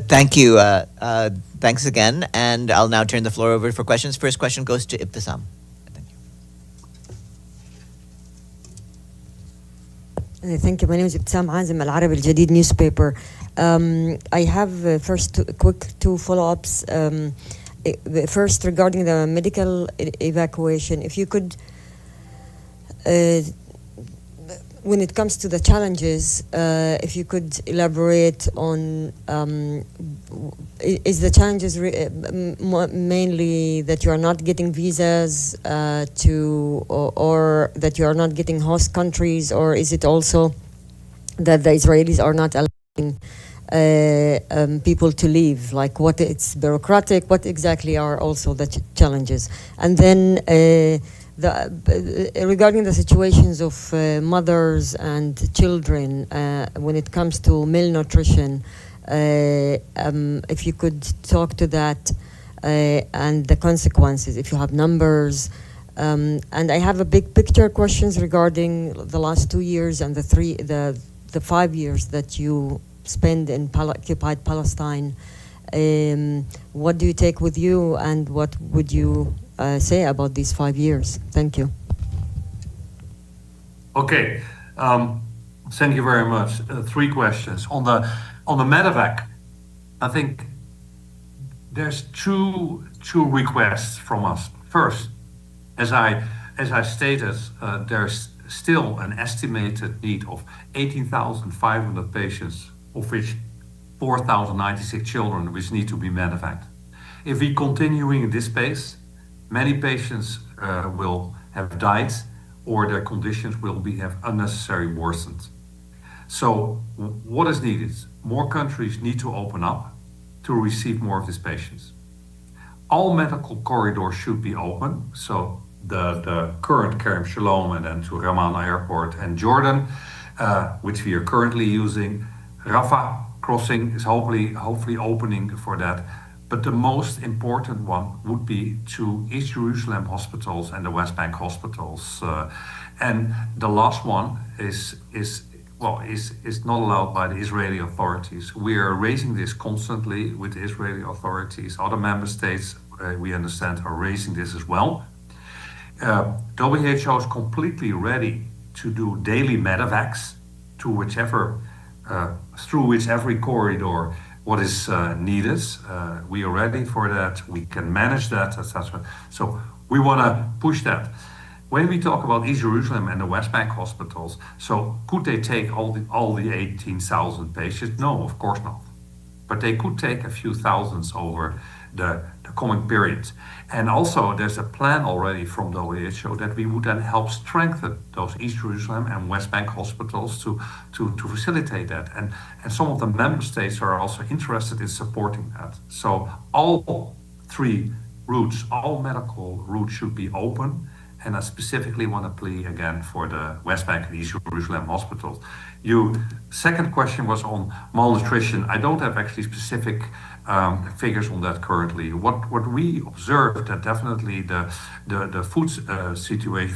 Thank you. Thanks again. And I'll now turn the floor over for questions. First question goes to Ibtisam. Thank you. My name is Ibtisam Azim, Al Arab Al Jadid newspaper. I have first two follow-ups. First, regarding the medical evacuation, if you could, when it comes to the challenges, if you could elaborate on, is the challenges mainly that you are not getting visas or that you are not getting host countries, or is it also that the Israelis are not allowing people to leave? Like, what it's bureaucratic, what exactly are also the challenges? And then regarding the situations of mothers and children when it comes to malnutrition, if you could talk to that and the consequences, if you have numbers. And I have a big picture questions regarding the last 2 years and the 5 years that you spend in occupied Palestine. What do you take with you, and what would you say about these 5 years? Thank you. Okay, thank you very much. 3 questions on the medevac. I think there's two requests from us. First, as I stated, there's still an estimated need of 18,500 patients, of which 4,096 children, which need to be medevaced. If we continuing in this pace, many patients will have died, or their conditions will have unnecessarily worsened. So what is needed? More countries need to open up to receive more of these patients. All medical corridors should be open. So the current Kerem Shalom and then to Ramallah Airport and Jordan, which we are currently using. Rafah crossing is hopefully opening for that. But the most important one would be to East Jerusalem hospitals and the West Bank hospitals. And the last one is not allowed by the Israeli authorities. We are raising this constantly with the Israeli authorities. Other member states, we understand, are raising this as well. WHO is completely ready to do daily medevacs to through whichever corridor what is needed. We are ready for that. We can manage that, etc. So we want to push that. When we talk about East Jerusalem and the West Bank hospitals, so could they take all the 18,000 patients? No, of course not. But they could take a few thousands over the coming period. And also there's a plan already from the WHO that we would then help strengthen those East Jerusalem and West Bank hospitals to facilitate that. And some of the member states are also interested in supporting that. So all 3 routes, all medical routes should be open. And I specifically want to plea again for the West Bank and East Jerusalem hospitals. Second question was on malnutrition. I don't have actually specific figures on that currently. What we observed that definitely the food situation